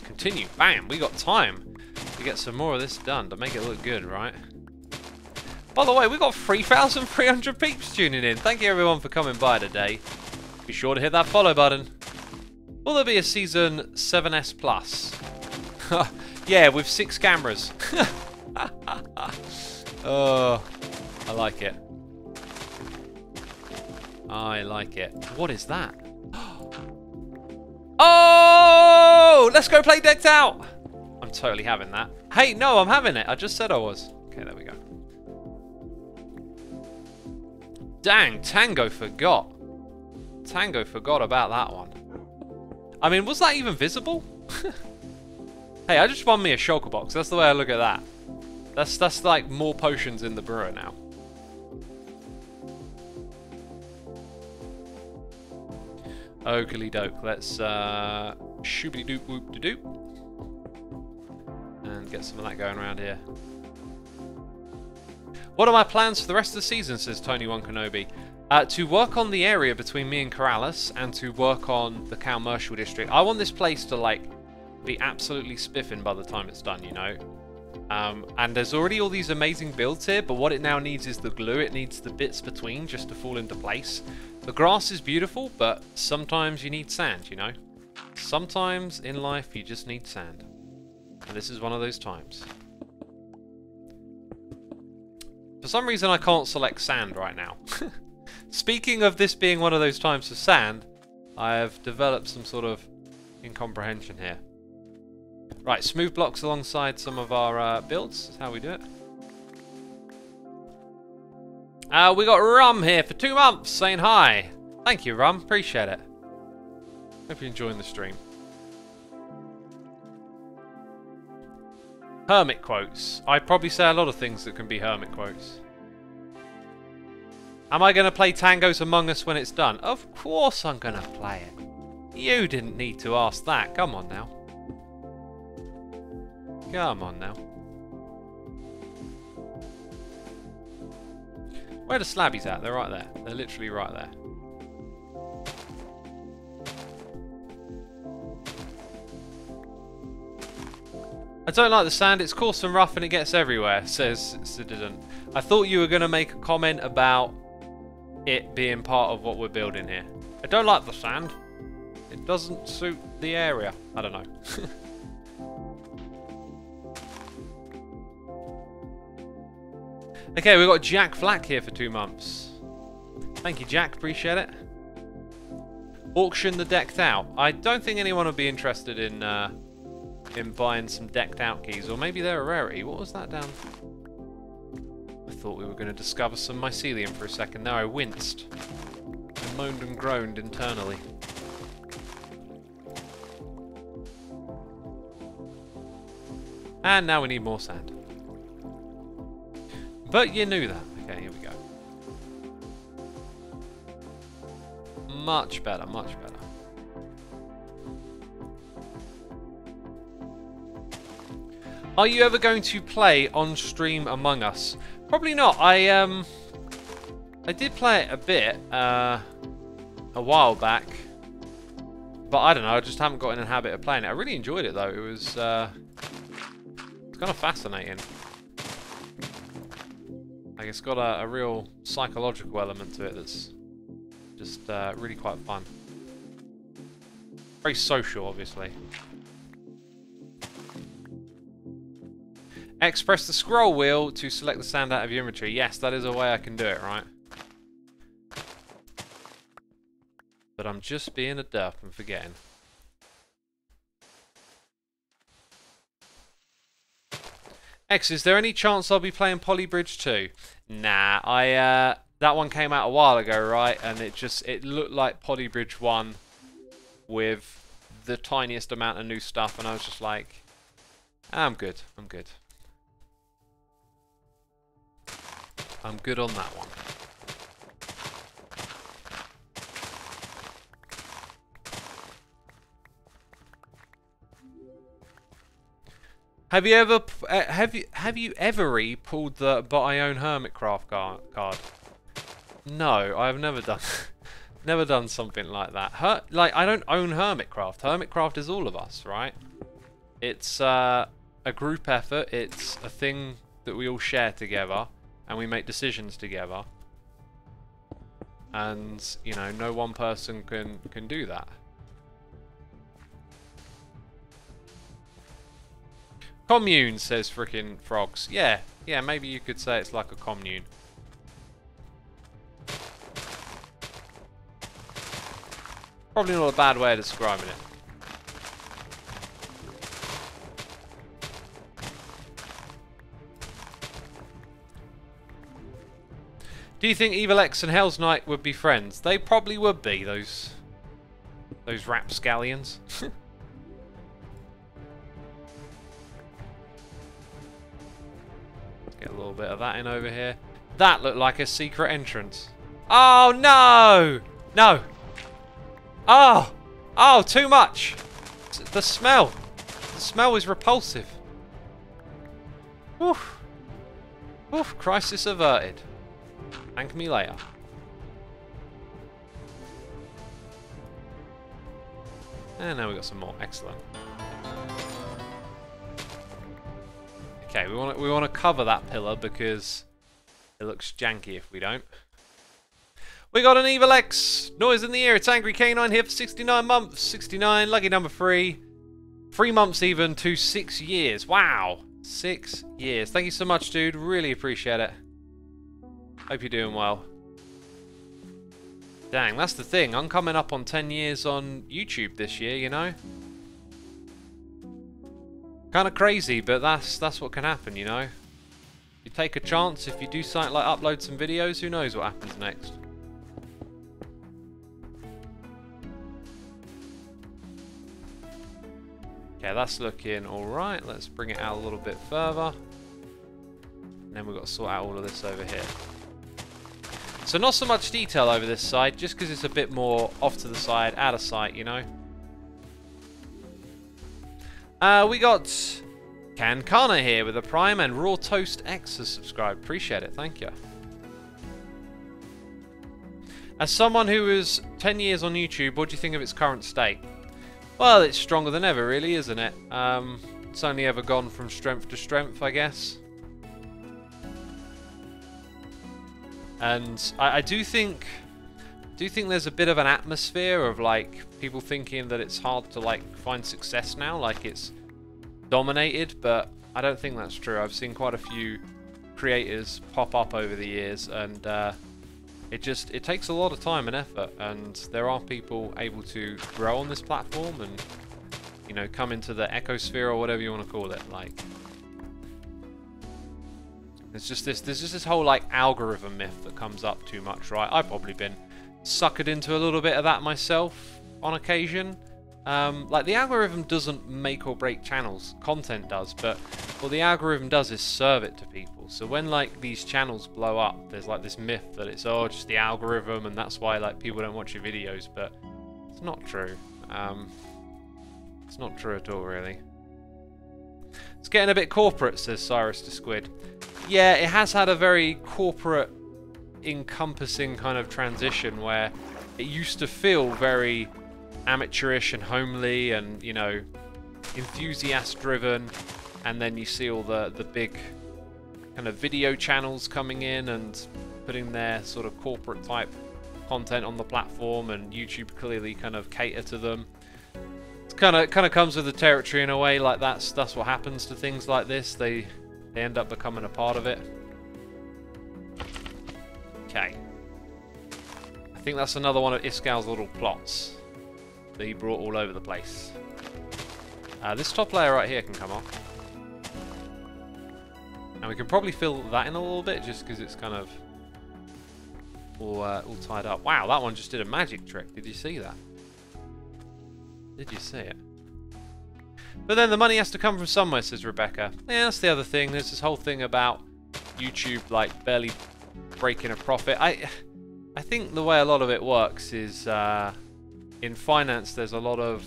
continue. Bam, we got time to get some more of this done to make it look good, right? By the way, we got 3,300 peeps tuning in. Thank you everyone for coming by today. Be sure to hit that follow button. Will there be a Season 7S Plus? Yeah, with 6 cameras. Oh, I like it. I like it. What is that? Oh! Let's go play Decked Out! I'm totally having that. Hey, no, I'm having it. I just said I was. Okay, there we go. Dang, Tango forgot. Tango forgot about that one. I mean, was that even visible? Hey, I just won me a shulker box. That's the way I look at that. That's like more potions in the brewer now. Oakley doke. Let's shoobity doop whoop de doop. And get some of that going around here. What are my plans for the rest of the season, says Tony1 Kenobi. To work on the area between me and Corrales and to work on the commercial district. I want this place to like be absolutely spiffing by the time it's done, you know. And there's already all these amazing builds here, but what it now needs is the glue. It needs the bits between just to fall into place. The grass is beautiful, but sometimes you need sand, you know. Sometimes in life you just need sand. And this is one of those times. For some reason I can't select sand right now. Speaking of this being one of those times for sand, I have developed some sort of incomprehension here. Right, smooth blocks alongside some of our builds. That's how we do it. We got Rum here for 2 months saying hi. Thank you, Rum. Appreciate it. Hope you're enjoying the stream. Hermit quotes. I'd probably say a lot of things that can be hermit quotes. Am I going to play Tango's Among Us when it's done? Of course I'm going to play it. You didn't need to ask that. Come on now. Come on now. Where are the slabbies at? They're right there. They're literally right there. I don't like the sand. It's coarse and rough and it gets everywhere, says Citizen. I thought you were going to make a comment about it being part of what we're building here. I don't like the sand. It doesn't suit the area. I don't know. Okay, we've got Jack Flack here for 2 months. Thank you, Jack. Appreciate it. Auction the decked out. I don't think anyone would be interested in buying some decked out keys. Or maybe they're a rarity. What was that down? I thought we were going to discover some mycelium for a second. Now I winced. I moaned and groaned internally. And now we need more sand. But you knew that. Okay, here we go. Much better, much better. Are you ever going to play on stream Among Us? Probably not. I did play it a bit a while back, but I don't know. I just haven't got in the habit of playing it. I really enjoyed it though. It was it's kind of fascinating. Like it's got a real psychological element to it that's just really quite fun. Very social, obviously. X, press the scroll wheel to select the sand out of your inventory. Yes, that is a way I can do it, right? But I'm just being a derp and forgetting. X, is there any chance I'll be playing Polybridge 2? Nah, that one came out a while ago, right? And it looked like Polybridge 1 with the tiniest amount of new stuff, and I was just like, I'm good, I'm good. I'm good on that one. Have you ever pulled the "But I own Hermitcraft" card? No, I have never done never done something like that. Like I don't own Hermitcraft. Hermitcraft is all of us, right? It's a group effort. It's a thing that we all share together, and we make decisions together. And you know, no one person can do that. Commune, says frickin' Frogs. Yeah, maybe you could say it's like a commune. Probably not a bad way of describing it. Do you think Evil X and Hell's Knight would be friends? They probably would be, those rapscallions. Get a little bit of that in over here. That looked like a secret entrance. Oh no! No! Oh! Oh, too much! The smell! The smell is repulsive. Oof. Oof, crisis averted. Thank me later. And now we've got some more. Excellent. Okay, we want to cover that pillar because it looks janky if we don't. We got an Evil X. Noise in the ear. It's Angry Canine here for 69 months. 69, lucky number 3. 3 months even to 6 years. Wow. 6 years. Thank you so much, dude. Really appreciate it. Hope you're doing well. Dang, that's the thing. I'm coming up on 10 years on YouTube this year, you know? Kind of crazy, but that's what can happen, you know? You take a chance. If you do something like upload some videos, who knows what happens next. Okay, that's looking alright. Let's bring it out a little bit further. And then we've got to sort out all of this over here. So not so much detail over this side, just because it's a bit more off to the side, out of sight, you know. We got Kankana here with a Prime, and Raw Toast X has subscribed. Appreciate it, thank you. As someone who is 10 years on YouTube, what do you think of its current state? Well, it's stronger than ever, really, isn't it? It's only ever gone from strength to strength, I guess. And I do think there's a bit of an atmosphere of like people thinking that it's hard to like find success now, like it's dominated, but I don't think that's true. I've seen quite a few creators pop up over the years, and it takes a lot of time and effort, and there are people able to grow on this platform and, you know, come into the ecosphere or whatever you want to call it. Like, there's just this whole like algorithm myth that comes up too much, right? I've probably been suckered into a little bit of that myself on occasion. Like, the algorithm doesn't make or break channels, content does, but what the algorithm does is serve it to people. So when like these channels blow up, there's like this myth that it's just the algorithm and that's why like people don't watch your videos, but it's not true. It's not true at all, really. It's getting a bit corporate, says Cyrus the Squid. Yeah, it has had a very corporate encompassing kind of transition where it used to feel very amateurish and homely and, you know, enthusiast driven, and then you see all the big kind of video channels coming in and putting their sort of corporate type content on the platform, and YouTube clearly kind of cater to them. It's kind of comes with the territory in a way. Like, that's what happens to things like this. They end up becoming a part of it. Okay, I think that's another one of Iskal's little plots that he brought all over the place. This top layer right here can come off. And we can probably fill that in a little bit just because it's kind of all tied up. Wow, that one just did a magic trick. Did you see that? Did you see it? But then the money has to come from somewhere, says Rebecca. Yeah, that's the other thing. There's this whole thing about YouTube like barely breaking a profit. I think the way a lot of it works is in finance there's a lot of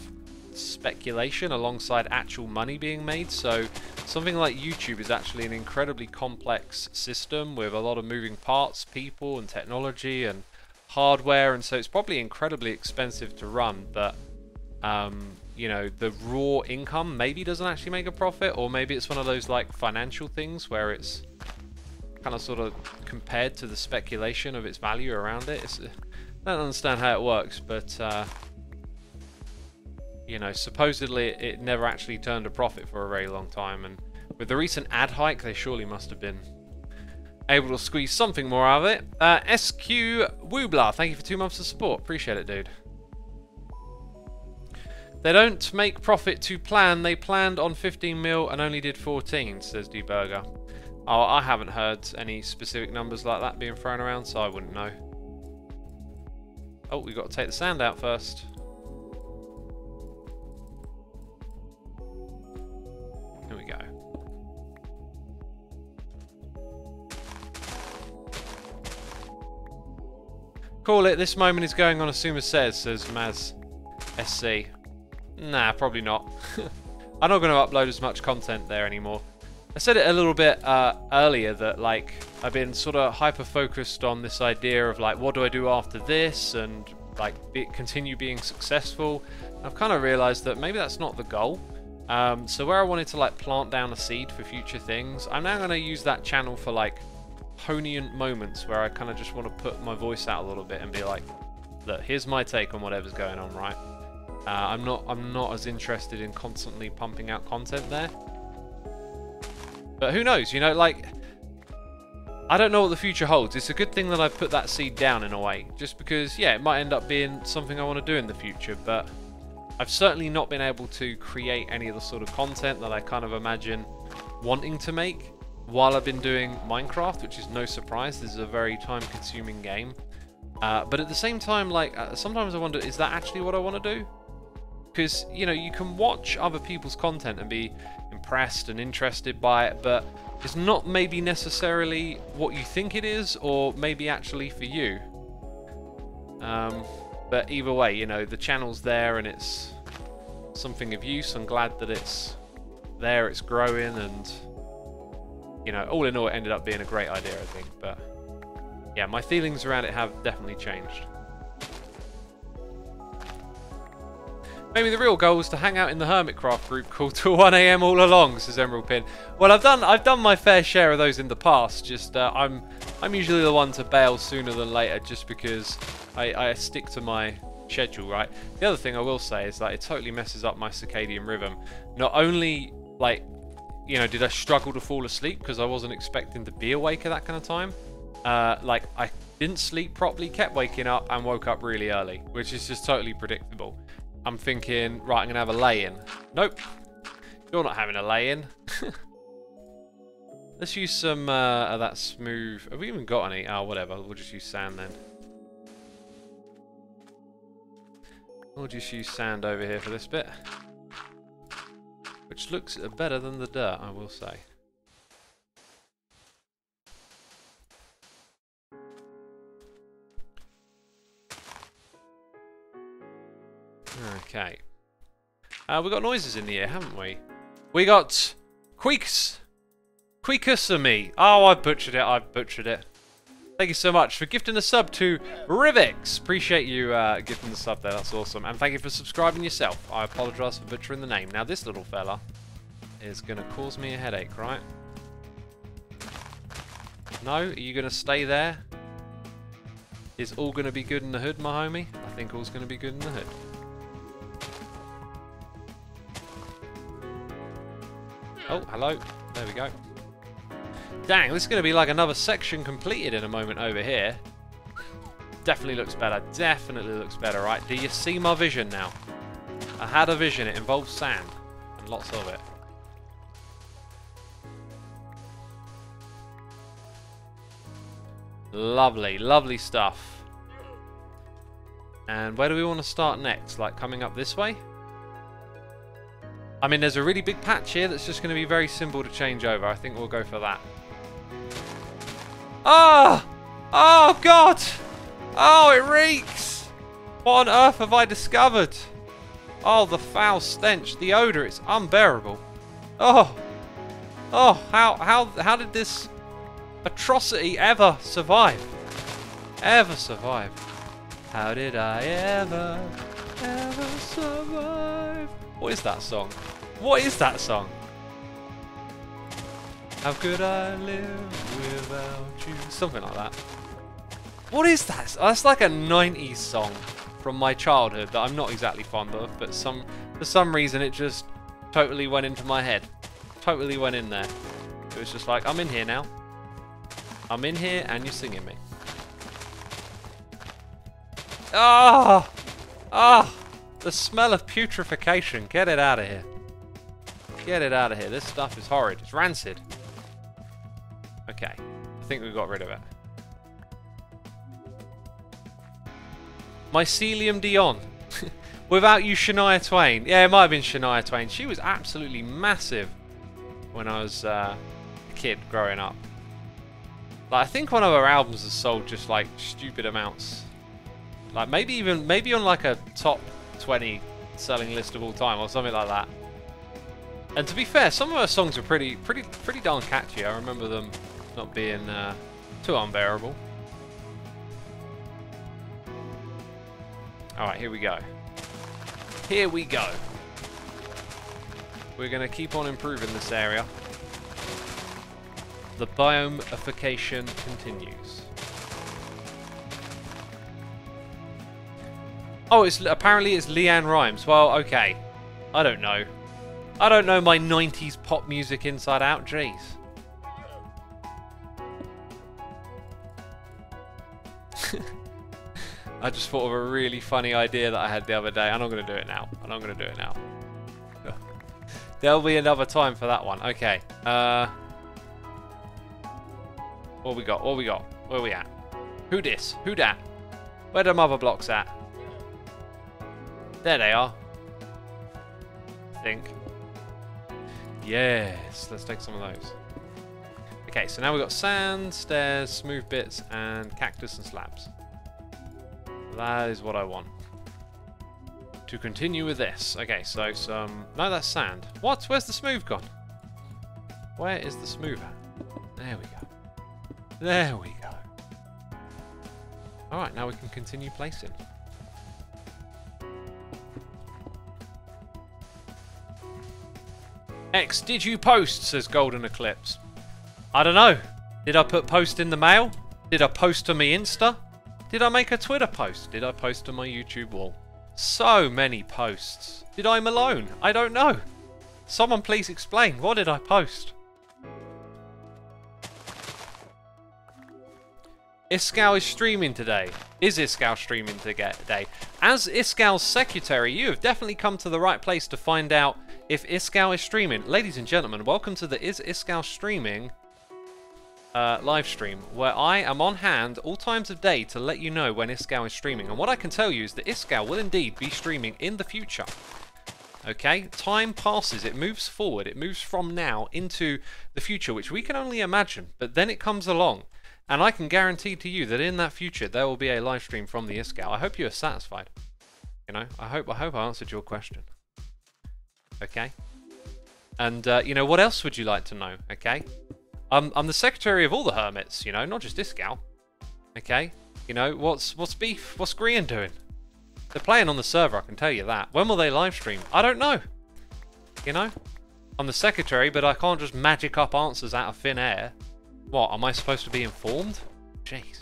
speculation alongside actual money being made. So something like YouTube is actually an incredibly complex system with a lot of moving parts, people and technology and hardware, and so it's probably incredibly expensive to run, but you know, the raw income maybe doesn't actually make a profit, or maybe it's one of those like financial things where it's kind of sort of compared to the speculation of its value around it. I don't understand how it works, but you know, supposedly it never actually turned a profit for a very long time, and with the recent ad hike they surely must have been able to squeeze something more out of it. SQ Woobla, thank you for 2 months of support, appreciate it, dude. They don't make profit to plan, they planned on 15 mil and only did 14, says D-Burger. Oh, I haven't heard any specific numbers like that being thrown around, so I wouldn't know. Oh, we've got to take the sand out first. Here we go. Call it, this moment is going on as Xisuma says Maz SC. Nah, probably not. I'm not going to upload as much content there anymore. I said it a little bit earlier that like I've been sort of hyper focused on this idea of like, what do I do after this, and like continue being successful. I've kind of realized that maybe that's not the goal. So where I wanted to like plant down a seed for future things, I'm now going to use that channel for like poignant moments where I kind of just want to put my voice out a little bit and be like, look, here's my take on whatever's going on, right? I'm not as interested in constantly pumping out content there. But who knows, you know, like, I don't know what the future holds. It's a good thing that I've put that seed down in a way, just because, yeah, it might end up being something I want to do in the future, but I've certainly not been able to create any of the sort of content that I kind of imagine wanting to make. while I've been doing Minecraft, which is no surprise. This is a very time-consuming game. But at the same time, like, sometimes I wonder, is that actually what I want to do? Because, you know, you can watch other people's content and be impressed and interested by it, but it's not maybe necessarily what you think it is, or maybe actually for you. But either way, you know, the channel's there and it's something of use. I'm glad that it's there, it's growing, and, you know, all in all, it ended up being a great idea, I think. But yeah, my feelings around it have definitely changed. Maybe the real goal is to hang out in the Hermitcraft group called till 1 AM all along, says Emerald Pin. Well, I've done my fair share of those in the past. Just I'm usually the one to bail sooner than later, just because I stick to my schedule, right? The other thing I will say is that it totally messes up my circadian rhythm. Not only, like, you know, did I struggle to fall asleep because I wasn't expecting to be awake at that kind of time. Like, I didn't sleep properly, kept waking up, and woke up really early, which is just totally predictable. I'm thinking, right, I'm going to have a lay-in. Nope. You're not having a lay-in. Let's use some of that smooth... Have we even got any? Oh, whatever. We'll just use sand then. We'll just use sand over here for this bit. Which looks better than the dirt, I will say. Okay. We got noises in the air, haven't we? We got Queekusami. Oh, I butchered it. Thank you so much for gifting a sub to Rivix. Appreciate you gifting the sub there. That's awesome. And thank you for subscribing yourself. I apologise for butchering the name. Now, this little fella is going to cause me a headache, right? No? Are you going to stay there? Is all going to be good in the hood, my homie? I think all's going to be good in the hood. Oh, hello. There we go. Dang, this is going to be like another section completed in a moment over here. Definitely looks better. Definitely looks better, right? Do you see my vision now? I had a vision. It involves sand. And lots of it. Lovely, lovely stuff. And where do we want to start next? Like coming up this way? I mean, there's a really big patch here that's just going to be very simple to change over. I think we'll go for that. Ah! Oh! Oh, God! Oh, it reeks! What on earth have I discovered? Oh, the foul stench. The odour, it's unbearable. Oh! Oh, how did this atrocity ever survive? Ever survive? How did I ever survive? What is that song? What is that song? How could I live without you? Something like that. What is that? That's like a 90s song from my childhood that I'm not exactly fond of, but for some reason it just totally went into my head. Totally went in there. It was just like, I'm in here now. I'm in here and you're singing me. Ah! Ah! The smell of putrefaction. Get it out of here. Get it out of here. This stuff is horrid. It's rancid. Okay. I think we got rid of it. Mycelium Dion. Without you, Shania Twain. Yeah, it might have been Shania Twain. She was absolutely massive when I was a kid growing up. Like, I think one of her albums has sold just like stupid amounts. Like maybe on like a top 20 selling list of all time or something like that. And to be fair, some of her songs are pretty darn catchy. I remember them not being too unbearable. Alright, here we go. Here we go. We're going to keep on improving this area. The biomification continues. Oh, apparently it's Leanne Rimes. Well, okay. I don't know. I don't know my 90s pop music inside out. Jeez. I just thought of a really funny idea that I had the other day. I'm not going to do it now. I'm not going to do it now. There'll be another time for that one. Okay. What we got? What we got? Where we at? Who this? Who that? Where the mother blocks at? There they are. I think. Yes, let's take some of those. Okay, so now we've got sand, stairs, smooth bits, and cactus and slabs. That is what I want. To continue with this. Okay, so some... No, that's sand. What? Where's the smooth gone? Where is the smooth at? There we go. There we go. Alright, now we can continue placing. X, did you post? Says Golden Eclipse. I don't know. Did I put post in the mail? Did I post to my Insta? Did I make a Twitter post? Did I post to my YouTube wall? So many posts. Did I Malone? I don't know. Someone please explain. What did I post? Iskal is streaming today. Is Iskal streaming today? As Iskal's secretary, you have definitely come to the right place to find out if Iskal is streaming. Ladies and gentlemen, welcome to the Is Iskal Streaming live stream, where I am on hand all times of day to let you know when Iskal is streaming. And what I can tell you is that Iskal will indeed be streaming in the future. Okay, time passes, it moves forward, it moves from now into the future, which we can only imagine, but then it comes along. And I can guarantee to you that in that future there will be a live stream from the Iskal. I hope you are satisfied. You know, I hope I answered your question. Okay. And you know, what else would you like to know? Okay. I'm the secretary of all the hermits, you know, not just Iskal. Okay. You know, what's beef? What's Grian doing? They're playing on the server, I can tell you that. When will they live stream? I don't know. You know? I'm the secretary, but I can't just magic up answers out of thin air. What, am I supposed to be informed? Jeez.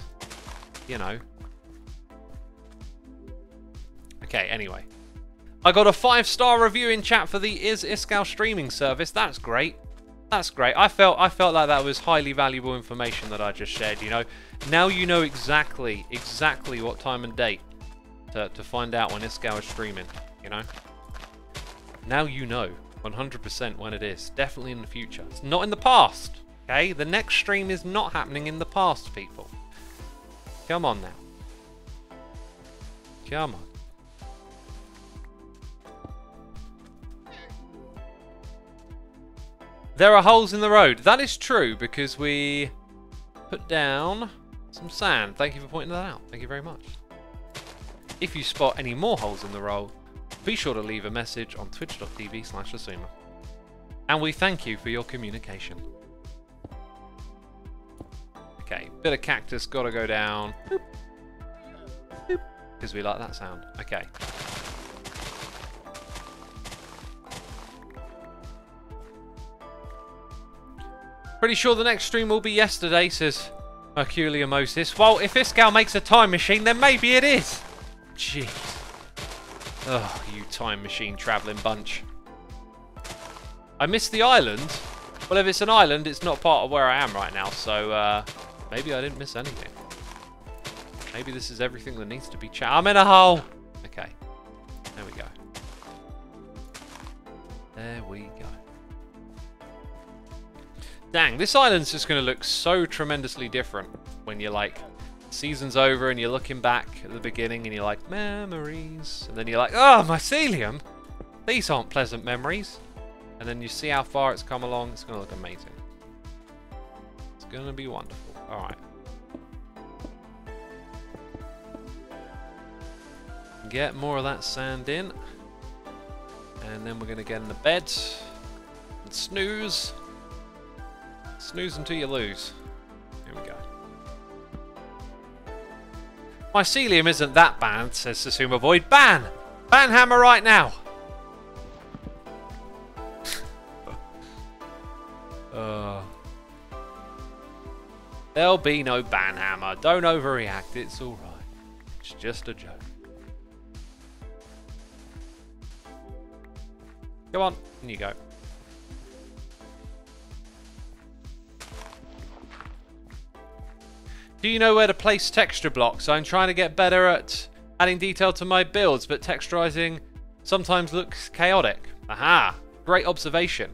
You know. Okay, anyway. I got a 5-star review in chat for the Is Iskal streaming service. That's great. That's great. I felt like that was highly valuable information that I just shared, you know. Now you know exactly what time and date to find out when Iskal is streaming, you know. Now you know 100% when it is. Definitely in the future. It's not in the past. Okay, the next stream is not happening in the past, people. Come on now. Come on. There are holes in the road. That is true, because we put down some sand. Thank you for pointing that out. Thank you very much. If you spot any more holes in the road, be sure to leave a message on twitch.tv/Xisuma. And we thank you for your communication. Okay, bit of cactus, gotta go down. Boop. Boop. Because we like that sound. Okay. Pretty sure the next stream will be yesterday, says Mycelium. Well, if Iskal makes a time machine, then maybe it is. Jeez. Oh, you time machine travelling bunch. I missed the island. Well, if it's an island, it's not part of where I am right now, so maybe I didn't miss anything. Maybe this is everything that needs to be I'm in a hole! Okay. There we go. There we go. Dang, this island's just going to look so tremendously different when you're like, season's over and you're looking back at the beginning and you're like, memories. And then you're like, oh, Mycelium! These aren't pleasant memories. And then you see how far it's come along. It's going to look amazing. It's going to be wonderful. Alright. Get more of that sand in. And then we're going to get in the bed. And snooze. Snooze until you lose. Here we go. Mycelium isn't that bad, says Xisuma Void. Ban! Ban hammer right now! There'll be no ban hammer. Don't overreact. It's alright. It's just a joke. Come on. In you go. Do you know where to place texture blocks? I'm trying to get better at adding detail to my builds, but texturizing sometimes looks chaotic. Aha! Great observation.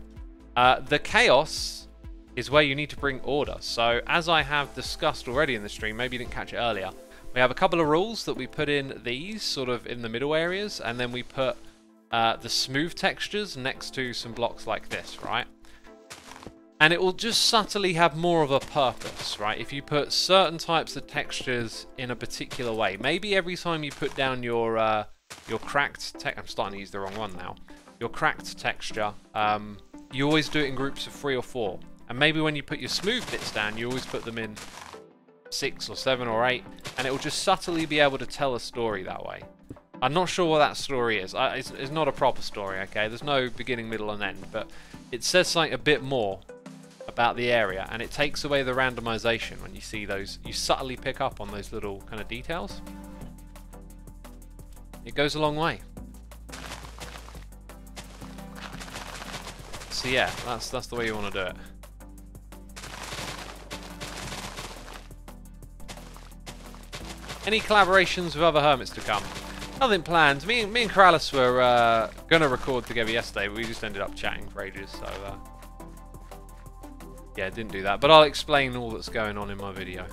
The chaos is where you need to bring order. So as I have discussed already in the stream, maybe you didn't catch it earlier, we have a couple of rules that we put in these sort of in the middle areas, and then we put the smooth textures next to some blocks like this, right? And it will just subtly have more of a purpose, right? If you put certain types of textures in a particular way, maybe every time you put down your cracked I'm starting to use the wrong one now. Your cracked texture, you always do it in groups of 3 or 4. And maybe when you put your smooth bits down, you always put them in 6 or 7 or 8, and it will just subtly be able to tell a story that way. I'm not sure what that story is. It's not a proper story, okay? There's no beginning, middle, and end, but it says something a bit more about the area, and it takes away the randomization when you see those. You subtly pick up on those little kind of details. It goes a long way. So yeah, that's the way you want to do it. Any collaborations with other hermits to come? Nothing planned. Me and Keralis were gonna record together yesterday, but we just ended up chatting for ages. So yeah, didn't do that. But I'll explain all that's going on in my video.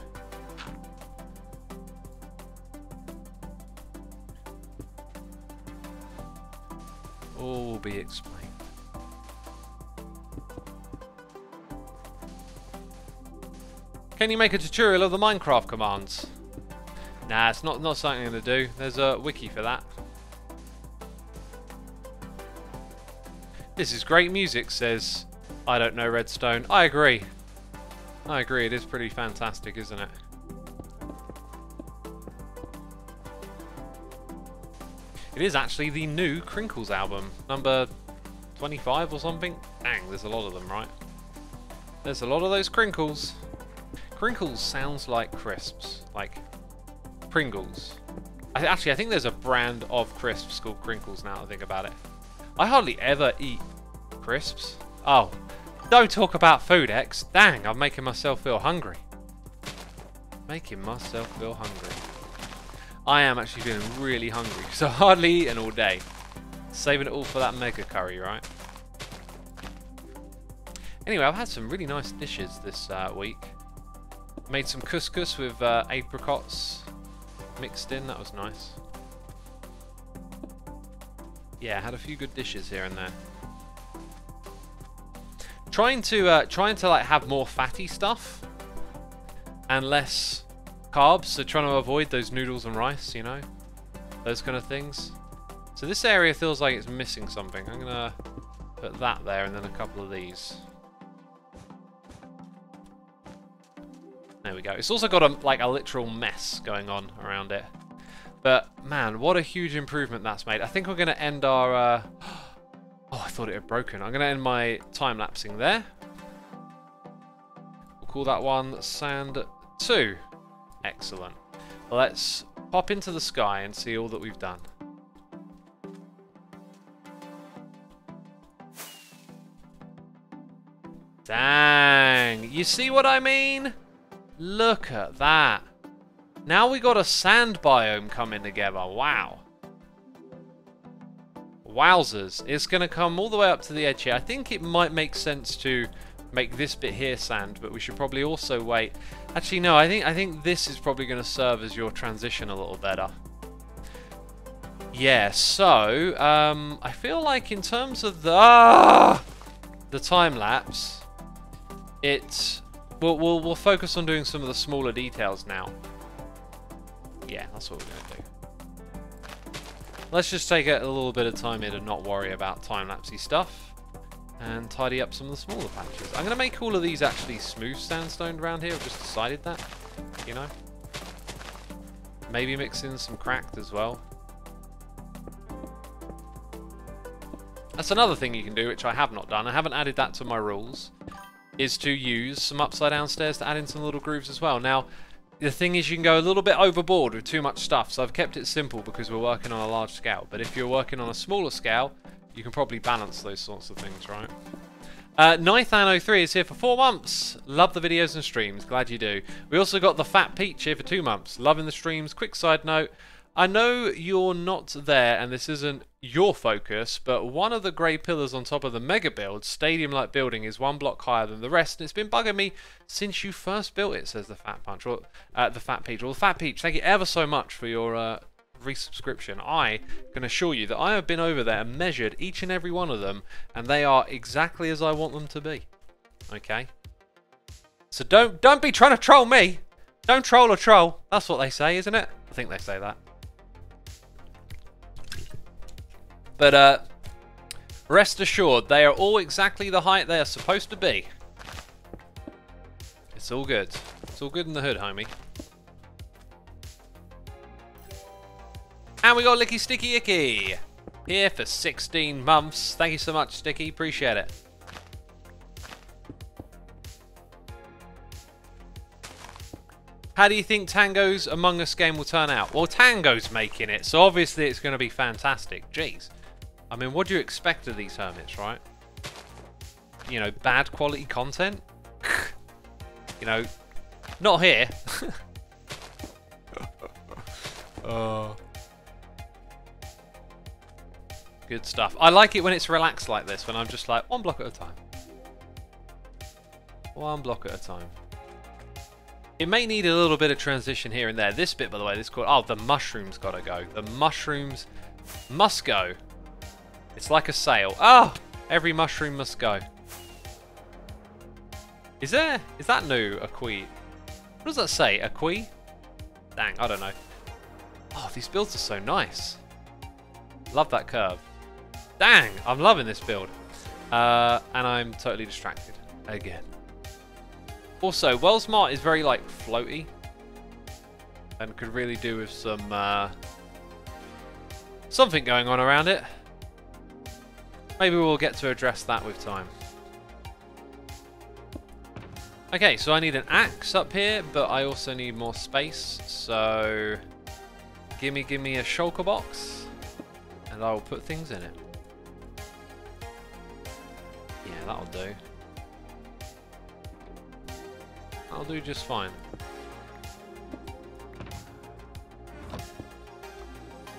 All will be explained. Can you make a tutorial of the Minecraft commands? Nah, it's not something I'm going to do. There's a wiki for that. This is great music, says I don't know Redstone. I agree. I agree, it is pretty fantastic, isn't it? It is actually the new Crinkles album, number 25 or something. Dang, there's a lot of them, right? There's a lot of those crinkles. Crinkles sounds like crisps, like Pringles. I think there's a brand of crisps called Crinkles now that I think about it. I hardly ever eat crisps. Oh, don't talk about food, X. Dang, I'm making myself feel hungry. Making myself feel hungry. I am actually feeling really hungry, so I hardly eaten all day. Saving it all for that mega curry, right? Anyway, I've had some really nice dishes this week. Made some couscous with apricots mixed in, that was nice. Yeah, had a few good dishes here and there. Trying to like have more fatty stuff and less carbs, so trying to avoid those noodles and rice, you know, those kind of things. So this area feels like it's missing something. I'm gonna put that there and then a couple of these. There we go. It's also got a literal mess going on around it. But man, what a huge improvement that's made. I think we're going to end our... Oh, I thought it had broken. I'm going to end my time-lapsing there. We'll call that one Sand 2. Excellent. Let's pop into the sky and see all that we've done. Dang. You see what I mean? Look at that. Now we got a sand biome coming together. Wow. Wowzers. It's going to come all the way up to the edge here. I think it might make sense to make this bit here sand, but we should probably also wait. Actually, no, I think this is probably going to serve as your transition a little better. Yeah, so, I feel like in terms of the time lapse, we'll focus on doing some of the smaller details now. Yeah, that's what we're going to do. Let's just take a little bit of time here to not worry about time-lapsey stuff and tidy up some of the smaller patches. I'm going to make all of these actually smooth sandstone around here. I've just decided that, you know. Maybe mix in some cracked as well. That's another thing you can do, which I have not done. I haven't added that to my rules, is to use some upside down stairs to add in some little grooves as well. Now, the thing is you can go a little bit overboard with too much stuff, so I've kept it simple because we're working on a large scale. But if you're working on a smaller scale, you can probably balance those sorts of things, right? Nythan03 is here for 4 months. Love the videos and streams. Glad you do. We also got the Fat Peach here for 2 months. Loving the streams. Quick side note. I know you're not there and this isn't your focus, but one of the grey pillars on top of the mega build, stadium-like building, is 1 block higher than the rest, and it's been bugging me since you first built it, says the Fat Punch, or the Fat Peach. Well, the Fat Peach, thank you ever so much for your resubscription. I can assure you that I have been over there and measured each and every one of them, and they are exactly as I want them to be. Okay? So don't be trying to troll me. Don't troll or troll. That's what they say, isn't it? I think they say that. But rest assured, they are all exactly the height they are supposed to be. It's all good. It's all good in the hood, homie. And we got Licky Sticky Icky here for 16 months. Thank you so much, Sticky. Appreciate it. How do you think Tango's Among Us game will turn out? Well, Tango's making it, so obviously it's going to be fantastic. Jeez. I mean, what do you expect of these hermits, right? You know, bad quality content? You know, not here. Good stuff. I like it when it's relaxed like this, when I'm just like, 1 block at a time. 1 block at a time. It may need a little bit of transition here and there. This bit, by the way, this called... Oh, the mushrooms gotta go. The mushrooms must go. It's like a sale. Oh! Every mushroom must go. Is that new? A queen? What does that say? A queen? Dang, I don't know. Oh, these builds are so nice. Love that curve. Dang, I'm loving this build. And I'm totally distracted. Again. Also, Wellsmart is very, like, floaty. And could really do with some, something going on around it. Maybe we'll get to address that with time. Okay, so I need an axe up here, but I also need more space. So, give me a shulker box, and I will put things in it. Yeah, that'll do. I'll do just fine.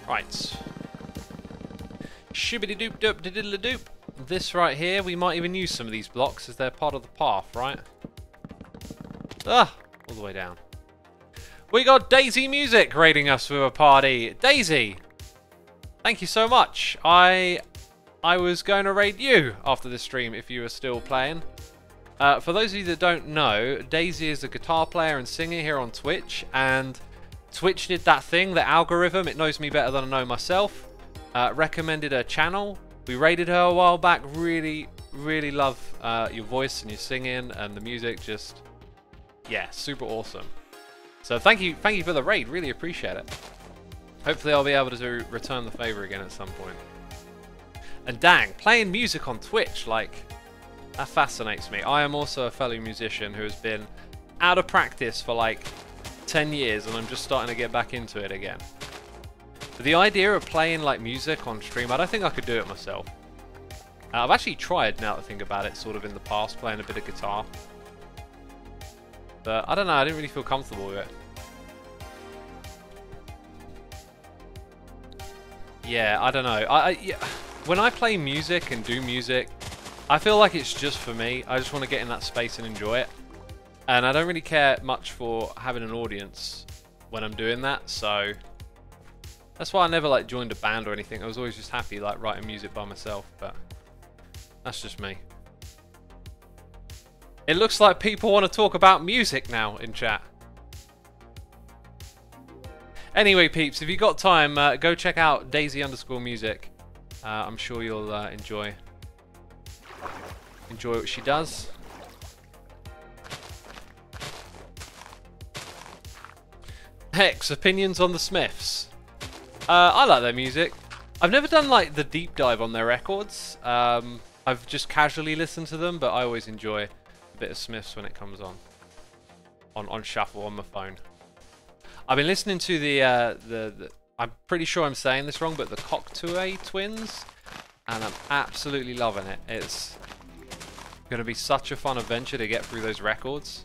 Right. Shibbity doop doop diddle doop. This right here, we might even use some of these blocks as they're part of the path, right? Ah, all the way down. We got Daisy Music raiding us with a party. Daisy, thank you so much. I was going to raid you after this stream if you were still playing. For those of you that don't know, Daisy is a guitar player and singer here on Twitch, and Twitch did that thing, the algorithm, it knows me better than I know myself, recommended her channel. We raided her a while back. Really, really love your voice and your singing and the music. Just, yeah, super awesome. So thank you for the raid, really appreciate it. Hopefully I'll be able to return the favor again at some point. And dang, playing music on Twitch, like, that fascinates me. I am also a fellow musician who has been out of practice for like 10 years, and I'm just starting to get back into it again. But the idea of playing like music on stream, I don't think I could do it myself. I've actually tried, now that I think about it, sort of in the past, playing a bit of guitar. But I don't know, I didn't really feel comfortable with it. Yeah, I don't know. Yeah, when I play music and do music, I feel like it's just for me. I just want to get in that space and enjoy it. And I don't really care much for having an audience when I'm doing that, so that's why I never like joined a band or anything. I was always just happy like writing music by myself, but that's just me. It looks like people want to talk about music now in chat. Anyway, peeps, if you got time, go check out Daisy_music. I'm sure you'll enjoy what she does. Hex, opinions on the Smiths. I like their music. I've never done like the deep dive on their records. I've just casually listened to them, but I always enjoy a bit of Smiths when it comes on shuffle on my phone. I've been listening to the I'm pretty sure I'm saying this wrong, but the Cocteau Twins, and I'm absolutely loving it. It's gonna be such a fun adventure to get through those records.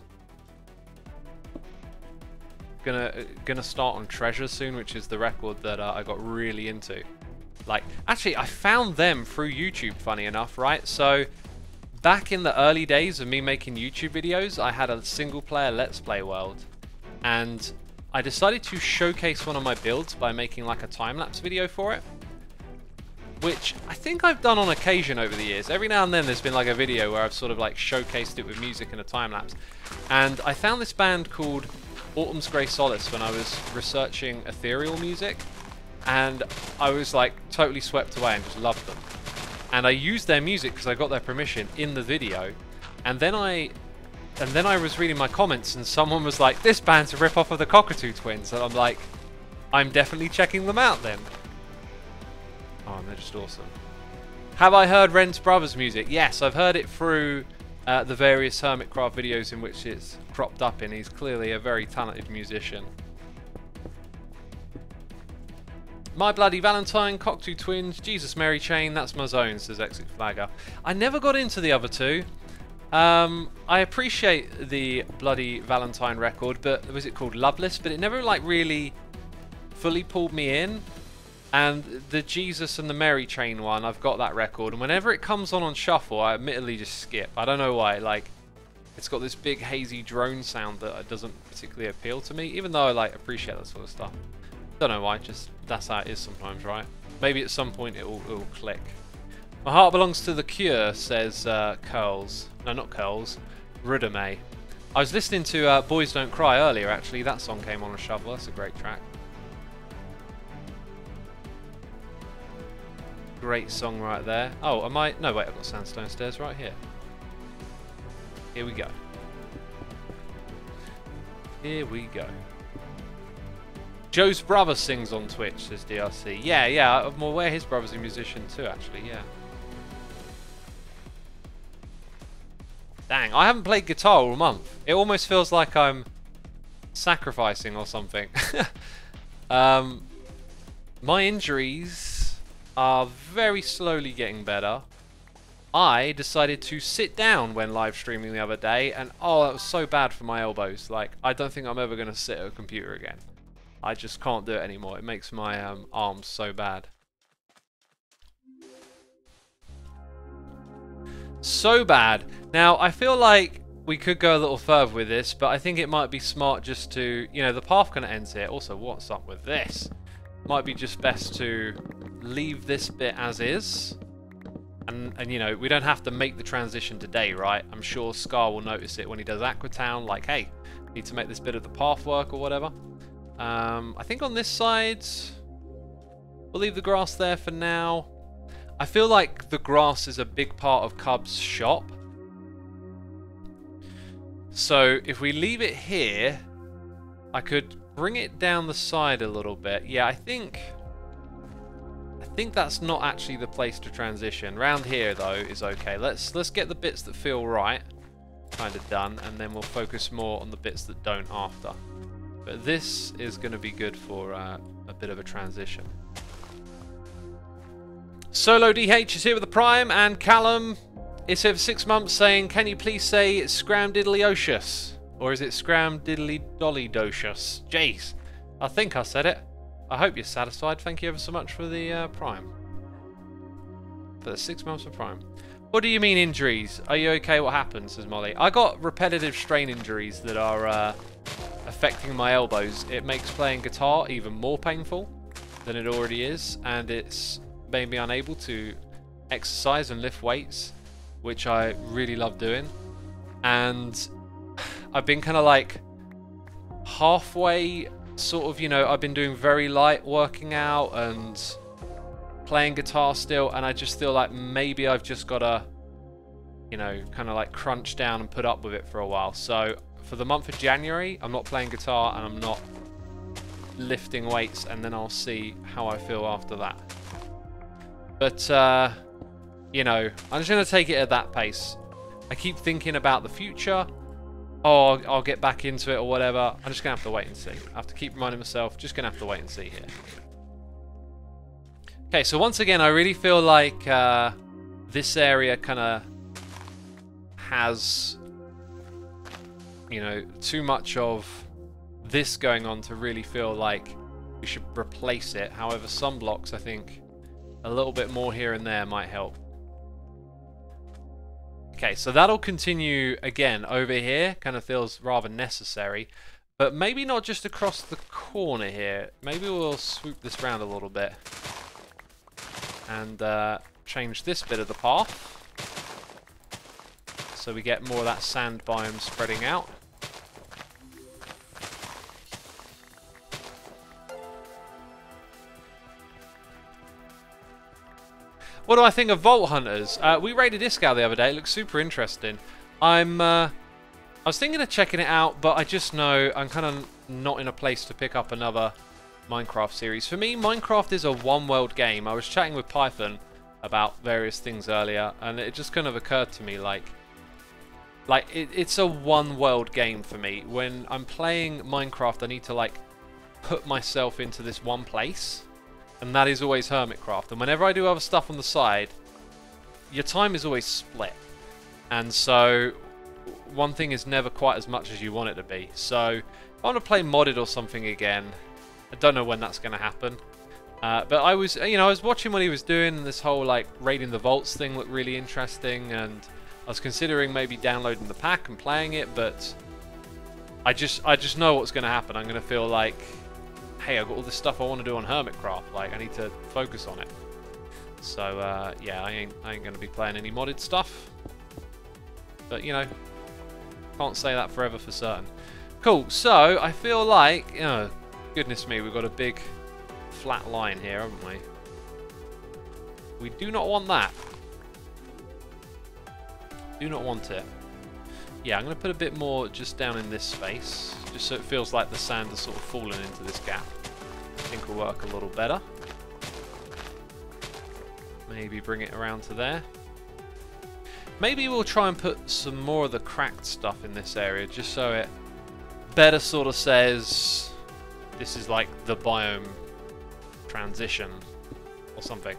Gonna start on Treasure soon, which is the record that I got really into. Like, actually, I found them through YouTube, funny enough, right? So, back in the early days of me making YouTube videos, I had a single-player Let's Play world. And I decided to showcase one of my builds by making like a time-lapse video for it. Which I think I've done on occasion over the years. Every now and then there's been like a video where I've sort of like showcased it with music and a time-lapse. And I found this band called Autumn's Grey Solace when I was researching ethereal music. And I was like totally swept away and just loved them. And I used their music because I got their permission in the video. And then I was reading my comments and someone was like, this band's a rip-off of the Cockatoo Twins. And I'm like, I'm definitely checking them out then. Oh, and they're just awesome. Have I heard Ren's Brothers music? Yes, I've heard it through the various Hermitcraft videos in which it's cropped up in. He's clearly a very talented musician. My Bloody Valentine, Cockatoo Twins, Jesus Mary Chain, that's my zone, says Exit Flagger. I never got into the other two. I appreciate the Bloody Valentine record, but was it called Loveless? But it never like really fully pulled me in. And the Jesus and the Mary Chain one, I've got that record, and whenever it comes on shuffle, I admittedly just skip. I don't know why, like, it's got this big hazy drone sound that doesn't particularly appeal to me, even though I like appreciate that sort of stuff. Don't know why, just that's how it is sometimes, right? Maybe at some point it will click. My heart belongs to the Cure, says Curls. No, not Curls. Rudame. I was listening to Boys Don't Cry earlier, actually. That song came on shuffle. That's a great track. Great song right there. Oh, am I? No, wait, I've got Sandstone Stairs right here. Here we go. Here we go. Joe's brother sings on Twitch, says DRC. Yeah, I'm aware his brother's a musician too, actually, yeah. Dang, I haven't played guitar all month. It almost feels like I'm sacrificing or something. My injuries are very slowly getting better. I decided to sit down when live streaming the other day, and oh, that was so bad for my elbows. Like, I don't think I'm ever going to sit at a computer again. I just can't do it anymore. It makes my arms so bad. So bad. Now, I feel like we could go a little further with this, but I think it might be smart just to, you know, the path kind of ends here. Also, what's up with this? Might be just best to leave this bit as is. And you know, we don't have to make the transition today, right? I'm sure Scar will notice it when he does Aquatown, like, hey, need to make this bit of the path work or whatever. I think on this side, we'll leave the grass there for now. I feel like the grass is a big part of Cub's shop. So if we leave it here, I could bring it down the side a little bit. Yeah, I think that's not actually the place to transition. Round here though is okay. Let's get the bits that feel right kind of done, and then we'll focus more on the bits that don't after. But this is going to be good for a bit of a transition. Solo DH is here with the Prime, and Callum is here for 6 months saying, can you please say Scramdiddlyocious? Or is it Scramdiddlydolidocious? Jeez, I think I said it. I hope you're satisfied. Thank you ever so much for the Prime. For the 6 months of Prime. What do you mean injuries? Are you okay? What happened? Says Molly. I got repetitive strain injuries that are affecting my elbows. It makes playing guitar even more painful than it already is, and it's made me unable to exercise and lift weights, which I really love doing. And I've been kind of like halfway sort of, you know, I've been doing very light working out and playing guitar still, and I just feel like maybe I've just got to, you know, kind of like crunch down and put up with it for a while. So for the month of January, I'm not playing guitar and I'm not lifting weights, and then I'll see how I feel after that. But, you know, I'm just going to take it at that pace. I keep thinking about the future. Oh, I'll get back into it or whatever. I'm just going to have to wait and see. I have to keep reminding myself, just going to have to wait and see here. Okay, so once again, I really feel like this area kind of has, you know, too much of this going on to really feel like we should replace it. However, some blocks I think A little bit more here and there might help. Okay, so that'll continue again over here. Kind of feels rather necessary. But maybe not just across the corner here. Maybe we'll swoop this round a little bit. And change this bit of the path. So we get more of that sand biome spreading out. What do I think of Vault Hunters? We raided Iskall the other day. It looks super interesting. I was thinking of checking it out, but I just know I'm kind of not in a place to pick up another Minecraft series. For me, Minecraft is a one-world game. I was chatting with Python about various things earlier, and it just kind of occurred to me like it's a one-world game for me. When I'm playing Minecraft, I need to like put myself into this one place. And that is always Hermitcraft. And whenever I do other stuff on the side, your time is always split. And so one thing is never quite as much as you want it to be. So if I want to play modded or something again, I don't know when that's going to happen. But I was watching what he was doing. This whole like raiding the vaults thing looked really interesting, and I was considering maybe downloading the pack and playing it. But I just know what's going to happen. I'm going to feel like, hey, I've got all this stuff I want to do on Hermitcraft. Like, I need to focus on it. So, yeah, I ain't going to be playing any modded stuff. But, you know, can't say that forever for certain. Cool, so I feel like, oh, goodness me, we've got a big flat line here, haven't we? We do not want that. Do not want it. Yeah, I'm going to put a bit more just down in this space, just so it feels like the sand has sort of fallen into this gap. I think will work a little better. Maybe bring it around to there. Maybe we'll try and put some more of the cracked stuff in this area, just so it better sort of says this is like the biome transition or something.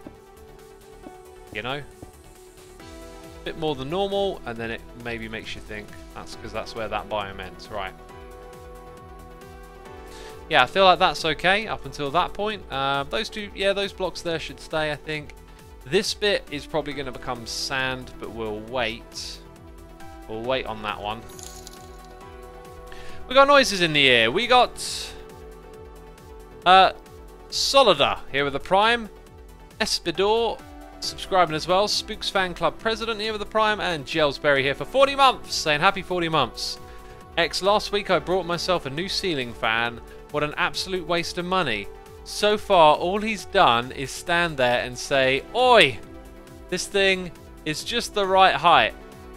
You know? Bit more than normal, and then it maybe makes you think that's because that's where that biome ends, right? Yeah, I feel like that's okay up until that point. Those two, yeah, those blocks there should stay, I think. This bit is probably going to become sand, but we'll wait. We'll wait on that one. We got noises in the air. We got Solida here with the Prime, Espidor subscribing as well, Spooks Fan Club President here with the Prime, and Gelsberry here for 40 months, saying happy 40 months. X, last week I brought myself a new ceiling fan. What an absolute waste of money. So far, all he's done is stand there and say, oi, this thing is just the right height.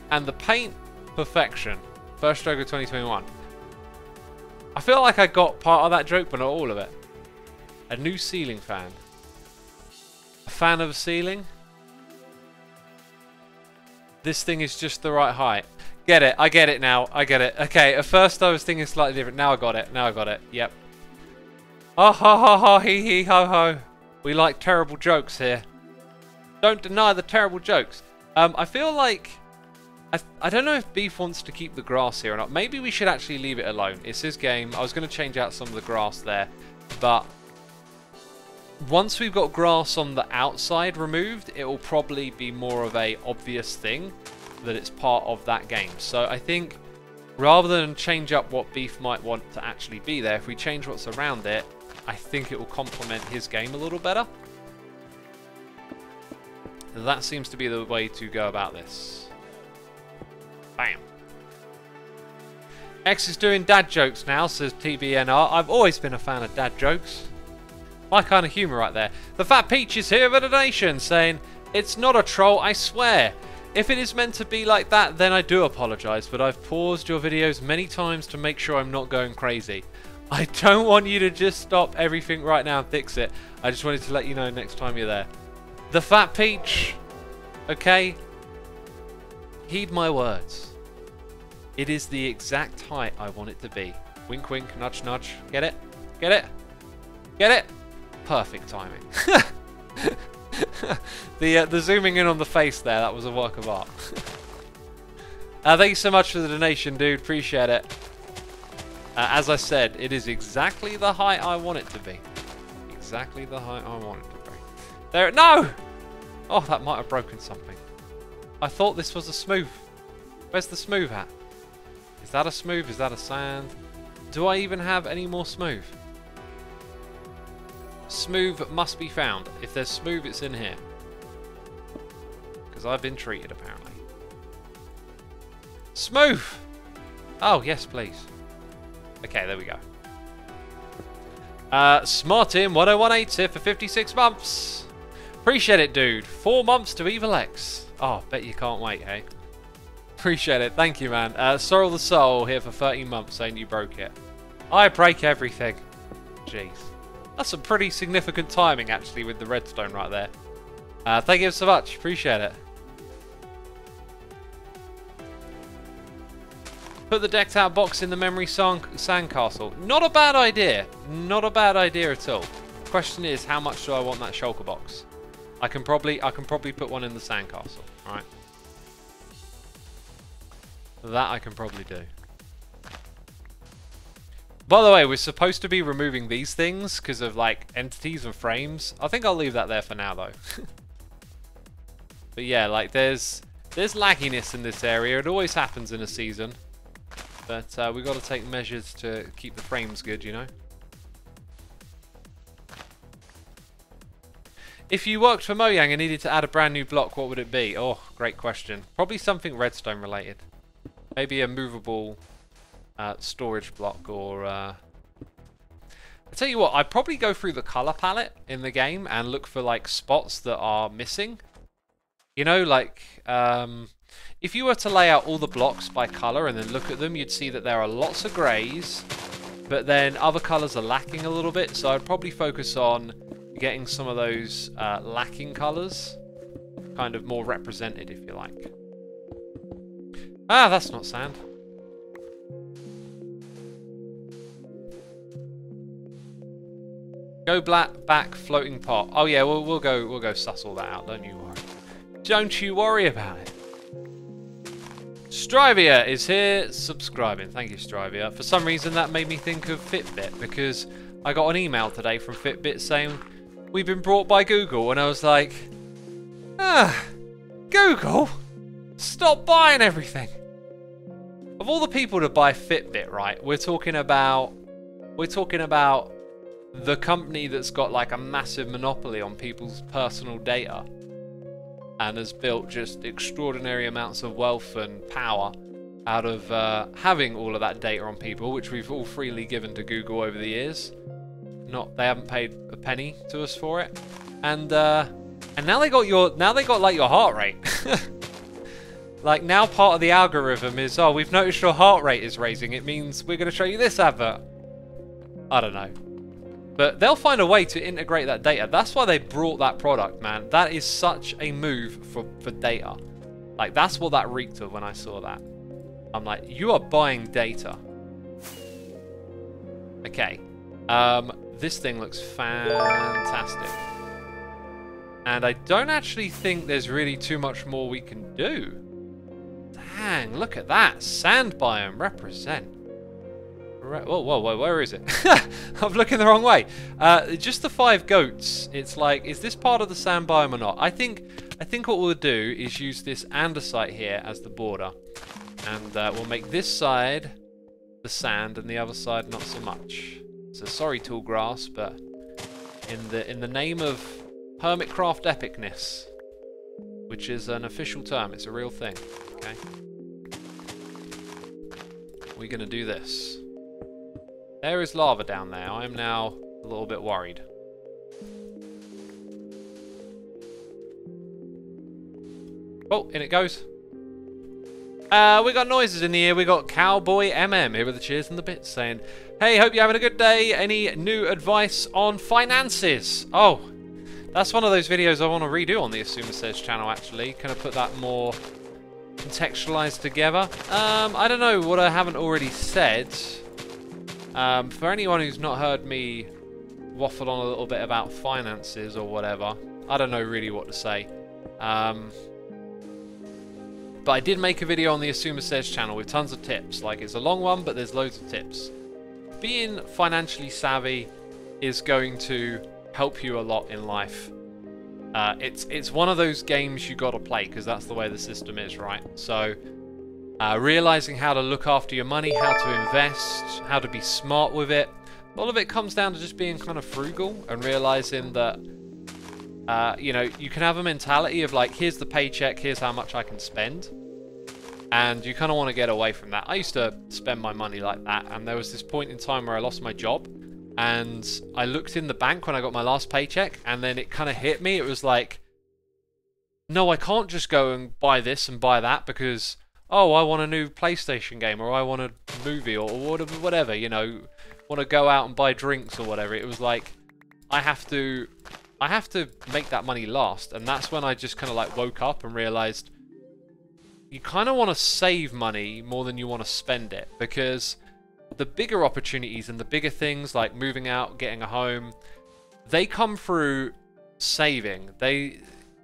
And the paint, perfection. First stroke of 2021. I feel like I got part of that joke, but not all of it. A new ceiling fan. A fan of a ceiling? This thing is just the right height. Get it. I get it now. I get it. Okay, at first I was thinking slightly different. Now I got it. Now I got it. Yep. Oh, ho, ho, ho, hee, hee, ho, ho. We like terrible jokes here. Don't deny the terrible jokes. I feel like... I don't know if Beef wants to keep the grass here or not. Maybe we should actually leave it alone. It's his game. I was going to change out some of the grass there. But once we've got grass on the outside removed, it will probably be more of a obvious thing that it's part of that game. So I think rather than change up what Beef might want to actually be there, if we change what's around it, I think it will complement his game a little better. That seems to be the way to go about this. Bam. X is doing dad jokes now, says TBNR. I've always been a fan of dad jokes. My kind of humour right there. The Fat Peach is here with a donation saying, it's not a troll, I swear. If it is meant to be like that, then I do apologise, but I've paused your videos many times to make sure I'm not going crazy. I don't want you to just stop everything right now and fix it. I just wanted to let you know next time you're there. The Fat Peach, okay? Heed my words. It is the exact height I want it to be. Wink, wink, nudge, nudge. Get it? Get it? Get it? Perfect timing. The zooming in on the face there, that was a work of art. Thank you so much for the donation, dude. Appreciate it. As I said, it is exactly the height I want it to be. Exactly the height I want it to be. There, no! Oh, that might have broken something. I thought this was a smooth. Where's the smooth at? Is that a smooth? Is that a sand? Do I even have any more smooth? Smooth must be found. If there's smooth, it's in here. Because I've been treated, apparently. Smooth! Oh, yes, please. Okay, there we go. Smartin1018 here for 56 months. Appreciate it, dude. 4 months to Evil X. Oh, bet you can't wait, hey? Appreciate it. Thank you, man. Sorrel the Soul here for 13 months saying you broke it. I break everything. Jeez. That's some pretty significant timing, actually, with the redstone right there. Thank you so much. Appreciate it. Put the decked out box in the memory sandcastle. Not a bad idea. Not a bad idea at all. Question is, how much do I want that shulker box? I can probably put one in the sandcastle. All right. That I can probably do. By the way, we're supposed to be removing these things because of like entities and frames. I think I'll leave that there for now though. But yeah, like there's lagginess in this area. It always happens in a season. But we've got to take measures to keep the frames good, you know. If you worked for Mojang and needed to add a brand new block, what would it be? Oh, great question. Probably something redstone related. Maybe a movable storage block or... I'll tell you what, I'd probably go through the color palette in the game and look for like spots that are missing. You know, like... if you were to lay out all the blocks by colour and then look at them, you'd see that there are lots of greys, but then other colours are lacking a little bit, so I'd probably focus on getting some of those lacking colours kind of more represented, if you like. Ah, that's not sand. Go back floating pot. Oh yeah, we'll go suss all that out, don't you worry. Don't you worry about it. Strivia is here subscribing. Thank you, Strivia. For some reason that made me think of Fitbit because I got an email today from Fitbit saying we've been brought by Google, and I was like, Google, stop buying everything. Of all the people to buy Fitbit, right? We're talking about the company that's got like a massive monopoly on people's personal data and has built just extraordinary amounts of wealth and power out of having all of that data on people, which we've all freely given to Google over the years. They haven't paid a penny to us for it, and now they got like your heart rate. Like now part of the algorithm is, oh, we've noticed your heart rate is raising. It means we're going to show you this advert. I don't know. But they'll find a way to integrate that data. That's why they brought that product, man. That is such a move for data. Like, that's what that reeked of when I saw that. I'm like, you are buying data. Okay. This thing looks fantastic. And I don't actually think there's really too much more we can do. Dang, look at that. Sand biome, represent. Whoa, where is it? I'm looking the wrong way. Just the 5 goats. It's like, is this part of the sand biome or not? I think what we'll do is use this andesite here as the border. And we'll make this side the sand and the other side not so much. So sorry, tall grass, but in the name of Hermitcraft epicness, which is an official term, it's a real thing. Okay. We're gonna do this. There is lava down there. I am now a little bit worried. Oh, in it goes. We got noises in the ear. We got Cowboy MM here with the cheers and the bits saying, hey, hope you're having a good day. Any new advice on finances? Oh, that's one of those videos I want to redo on the Xisuma Says channel, actually. Can I put that more contextualized together? I don't know what I haven't already said. For anyone who's not heard me waffle on a little bit about finances or whatever, I don't know really what to say. But I did make a video on the Xisuma Says channel with tons of tips. Like, it's a long one, but there's loads of tips. Being financially savvy is going to help you a lot in life. It's one of those games you got to play because that's the way the system is, right? So realizing how to look after your money, how to invest, how to be smart with it. A lot of it comes down to just being kind of frugal and realizing that you know, you can have a mentality of like, here's the paycheck, here's how much I can spend. And you kind of want to get away from that. I used to spend my money like that, and there was this point in time where I lost my job, and I looked in the bank when I got my last paycheck, and then it kind of hit me. It was like, no, I can't just go and buy this and buy that because, oh, I want a new PlayStation game, or I want a movie, or whatever, you know, want to go out and buy drinks or whatever. It was like, I have to make that money last. And that's when I just kind of like woke up and realized you kind of want to save money more than you want to spend it, because the bigger opportunities and the bigger things like moving out, getting a home, they come through saving.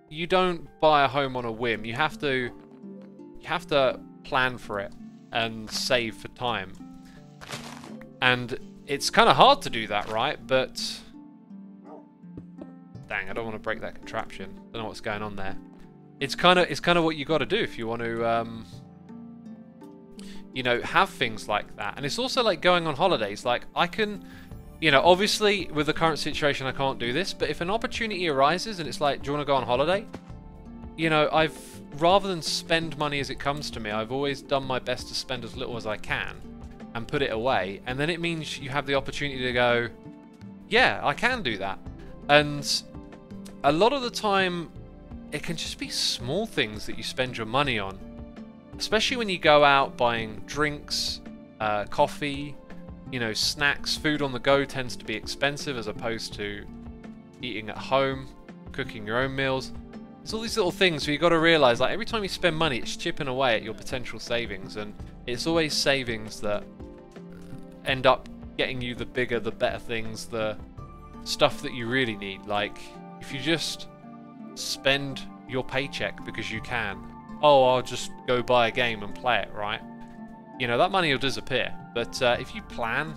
You don't buy a home on a whim. You have to plan for it and save for time. And it's kind of hard to do that, right? But dang, I don't want to break that contraption. Don't know what's going on there. It's kind of what you got to do if you want to, you know, have things like that. And it's also like going on holidays. Like I can, you know, obviously with the current situation I can't do this, but if an opportunity arises and it's like, do you want to go on holiday? You know, rather than spend money as it comes to me, I've always done my best to spend as little as I can and put it away. And then it means you have the opportunity to go, yeah, I can do that. And a lot of the time, it can just be small things that you spend your money on. Especially when you go out buying drinks, coffee, you know, snacks. Food on the go tends to be expensive as opposed to eating at home, cooking your own meals. There's all these little things where you got to realize, like, every time you spend money, it's chipping away at your potential savings, and it's always savings that end up getting you the bigger, the better things, the stuff that you really need. Like, if you just spend your paycheck because you can, oh, I'll just go buy a game and play it, right? You know, that money will disappear. But if you plan,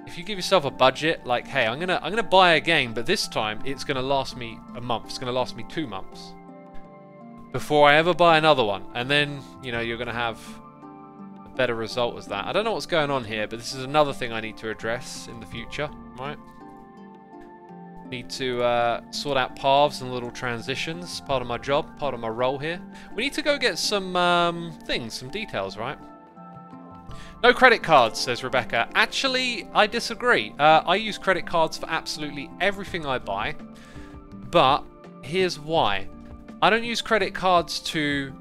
if you give yourself a budget, like, hey, I'm gonna buy a game, but this time it's gonna last me a month. It's gonna last me 2 months before I ever buy another one, and then, you know, you're gonna have a better result as that. I don't know what's going on here, but this is another thing I need to address in the future, right? Need to sort out paths and little transitions. Part of my job, part of my role here. We need to go get some some details, right? No credit cards, says Rebecca. Actually, I disagree. I use credit cards for absolutely everything I buy. But here's why. I don't use credit cards to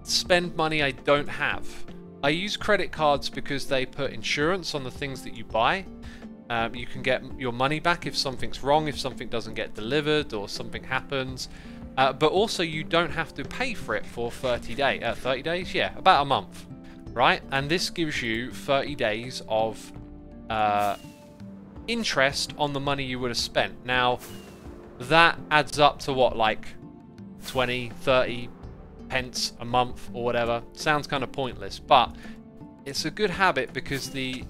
spend money I don't have. I use credit cards because they put insurance on the things that you buy. You can get your money back if something's wrong, if something doesn't get delivered or something happens. But also you don't have to pay for it for 30 days? Yeah, about a month, right? And this gives you 30 days of interest on the money you would have spent. Now, that adds up to what, like 20, 30 pence a month or whatever. Sounds kind of pointless, but it's a good habit because the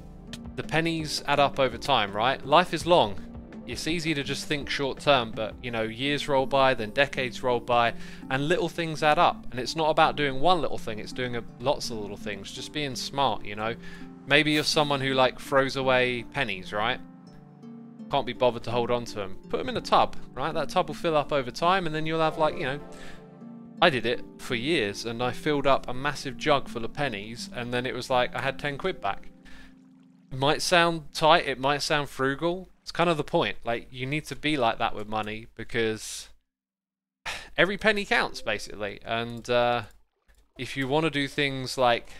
pennies add up over time, right? Life is long. It's easy to just think short term, but, you know, years roll by, then decades roll by, and little things add up. And it's not about doing one little thing, it's doing lots of little things. Just being smart, you know? Maybe you're someone who, like, throws away pennies, right? Can't be bothered to hold on to them. Put them in a tub, right? That tub will fill up over time, and then you'll have, like, you know... I did it for years, and I filled up a massive jug full of pennies, and then it was like I had 10 quid back. It might sound tight, it might sound frugal. It's kind of the point. Like, you need to be like that with money because every penny counts, basically. And if you want to do things like,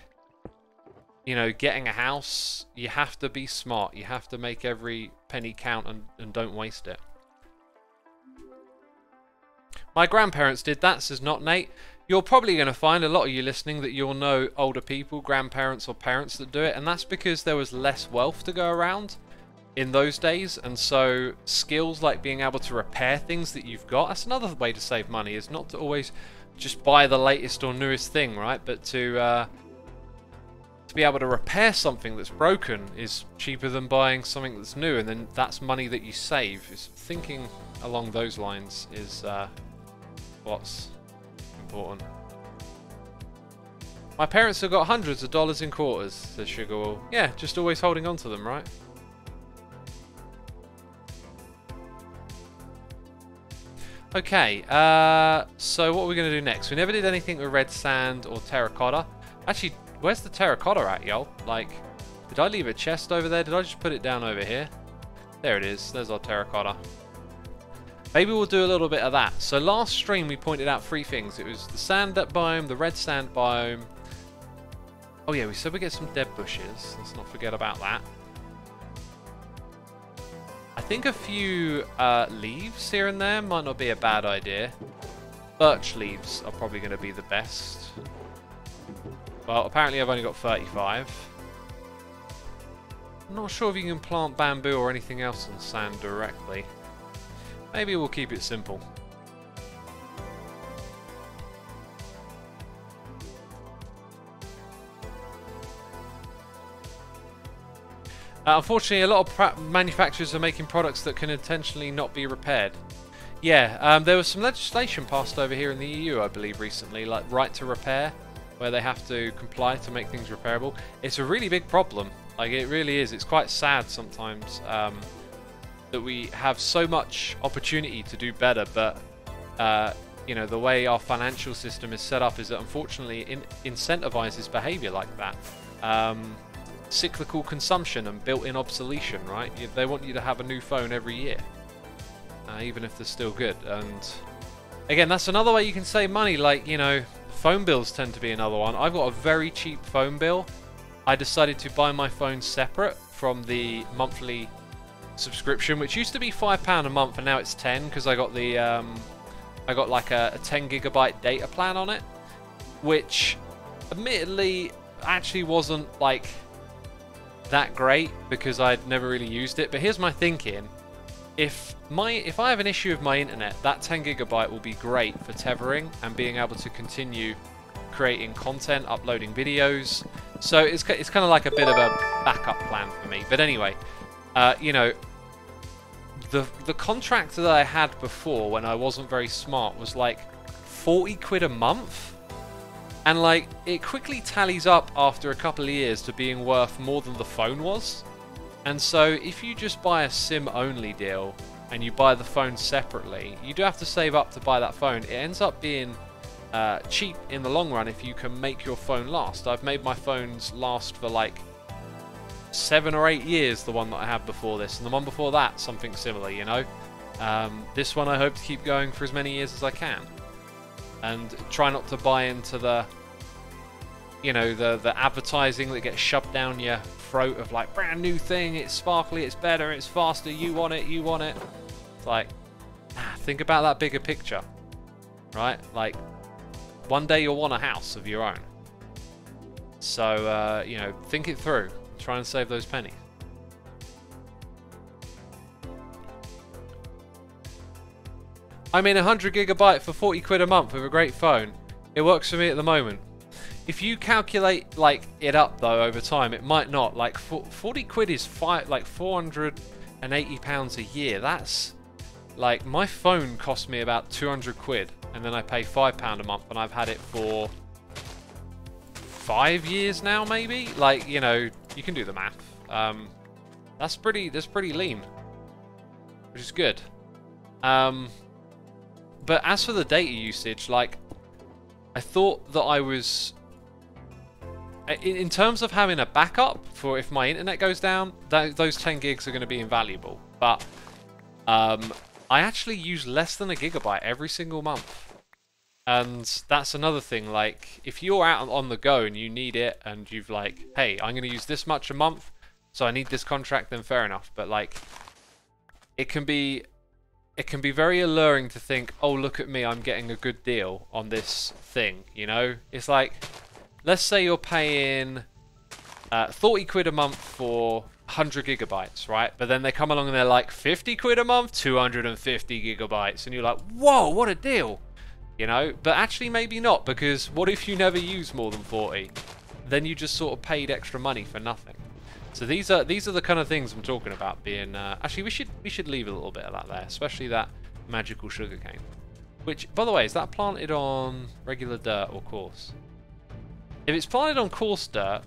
you know, getting a house, you have to be smart. You have to make every penny count and don't waste it. My grandparents did that, says Not Nate. You're probably going to find, a lot of you listening, that you'll know older people, grandparents or parents that do it, and that's because there was less wealth to go around in those days, and so skills like being able to repair things that you've got, that's another way to save money, is not to always just buy the latest or newest thing, right, but to to be able to repair something that's broken is cheaper than buying something that's new, and then that's money that you save. Is thinking along those lines is what's important. My parents have got hundreds of dollars in quarters, says Sugarwall. Yeah, just always holding on to them, right? Okay, so what are we going to do next? We never did anything with red sand or terracotta. Actually, where's the terracotta at, y'all? Like, did I leave a chest over there? Did I just put it down over here? There it is. There's our terracotta. Maybe we'll do a little bit of that. So last stream we pointed out 3 things. It was the sand biome, the red sand biome. Oh yeah, we said we get some dead bushes. Let's not forget about that. I think a few leaves here and there might not be a bad idea. Birch leaves are probably going to be the best. Well, apparently I've only got 35. I'm not sure if you can plant bamboo or anything else on sand directly. Maybe we'll keep it simple. Unfortunately, a lot of manufacturers are making products that can intentionally not be repaired. Yeah, there was some legislation passed over here in the EU, I believe, recently, like right to repair, where they have to comply to make things repairable. It's a really big problem. Like, it really is. It's quite sad sometimes that we have so much opportunity to do better, but you know, the way our financial system is set up is that unfortunately it incentivizes behavior like that. Cyclical consumption and built-in obsolescence, right? They want you to have a new phone every year, even if they're still good. And again, that's another way you can save money. Like, you know, phone bills tend to be another one. I've got a very cheap phone bill. I decided to buy my phone separate from the monthly subscription, which used to be £5 a month, and now it's 10 because I got the I got like a 10 gigabyte data plan on it, which admittedly actually wasn't like that great because I'd never really used it. But here's my thinking: if I have an issue with my internet, that 10 gigabyte will be great for tethering and being able to continue creating content, uploading videos. So it's kind of like a bit of a backup plan for me. But anyway, you know, the contract that I had before when I wasn't very smart was like 40 quid a month. And like, it quickly tallies up after a couple of years to being worth more than the phone was. And so if you just buy a SIM only deal and you buy the phone separately, you do have to save up to buy that phone. It ends up being cheap in the long run if you can make your phone last. I've made my phones last for like 7 or 8 years, the one that I had before this, and the one before that, something similar, you know. This one I hope to keep going for as many years as I can. And try not to buy into the, you know, the advertising that gets shoved down your throat of like, brand new thing, it's sparkly, it's better, it's faster, you want it, you want it. It's like, think about that bigger picture, right? Like, one day you'll want a house of your own. So, you know, think it through. Try and save those pennies. I mean, 100 gigabyte for 40 quid a month with a great phone. It works for me at the moment. If you calculate like it up though over time, it might not. Like 40 quid is like 480 pounds a year. That's like, my phone cost me about 200 quid, and then I pay £5 a month, and I've had it for 5 years now, maybe. Like, you know, you can do the math. That's pretty lean, which is good. But as for the data usage, like, I thought that I was, in terms of having a backup for if my internet goes down, those 10 gigs are going to be invaluable. But I actually use less than a gigabyte every single month. And that's another thing, like, if you're out on the go and you need it, and you've like, hey, I'm going to use this much a month, so I need this contract, then fair enough. But like, it can be very alluring to think, oh, look at me, I'm getting a good deal on this thing, you know? It's like, let's say you're paying 40 quid a month for 100 gigabytes, right? But then they come along and they're like, 50 quid a month, 250 gigabytes. And you're like, whoa, what a deal, you know? But actually maybe not, because what if you never use more than 40? then you just sort of paid extra money for nothing. So these are the kind of things I'm talking about being. Actually, we should leave a little bit of that there, especially that magical sugarcane. Which, by the way, is that planted on regular dirt or coarse? If it's planted on coarse dirt,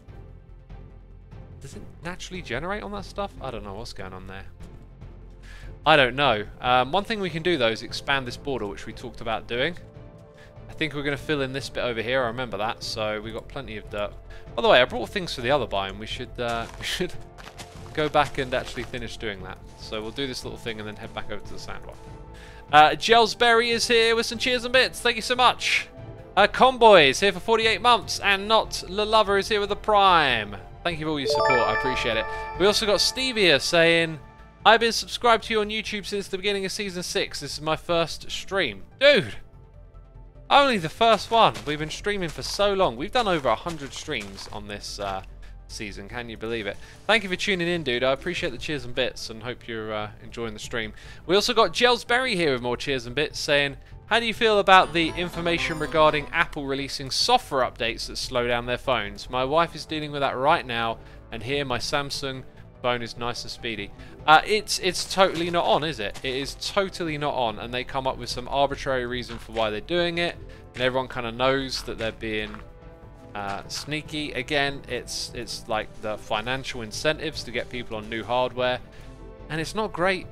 does it naturally generate on that stuff? I don't know what's going on there. I don't know. One thing we can do though is expand this border, which we talked about doing. I think we're going to fill in this bit over here. I remember that, so we got plenty of dirt. By the way, I brought things for the other biome. We should go back and actually finish doing that. So we'll do this little thing and then head back over to the sandbox. Gelsberry is here with some cheers and bits. Thank you so much. Comboy is here for 48 months, and Not La Lover is here with a prime. Thank you for all your support. I appreciate it. We also got Stevia saying, I've been subscribed to you on YouTube since the beginning of Season 6. This is my first stream. Dude! Only the first one. We've been streaming for so long. We've done over 100 streams on this season. Can you believe it? Thank you for tuning in, dude. I appreciate the cheers and bits and hope you're enjoying the stream. We also got Gelsberry here with more cheers and bits saying, how do you feel about the information regarding Apple releasing software updates that slow down their phones? My wife is dealing with that right now, and here my Samsung phone is nice and speedy. It's totally not on, is it? It is totally not on, and they come up with some arbitrary reason for why they're doing it, and everyone kind of knows that they're being sneaky. Again, it's like the financial incentives to get people on new hardware, and it's not great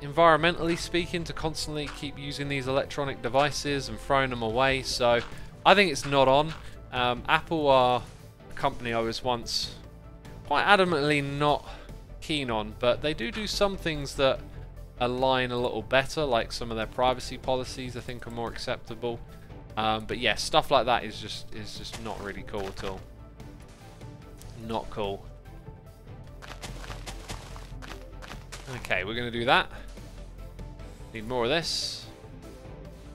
environmentally speaking to constantly keep using these electronic devices and throwing them away. So I think it's not on. Apple are a company I was once quite adamantly not keen on, but they do some things that align a little better, like some of their privacy policies I think are more acceptable. But yeah, stuff like that is just not really cool at all. Not cool. Okay, we're going to do that. Need more of this.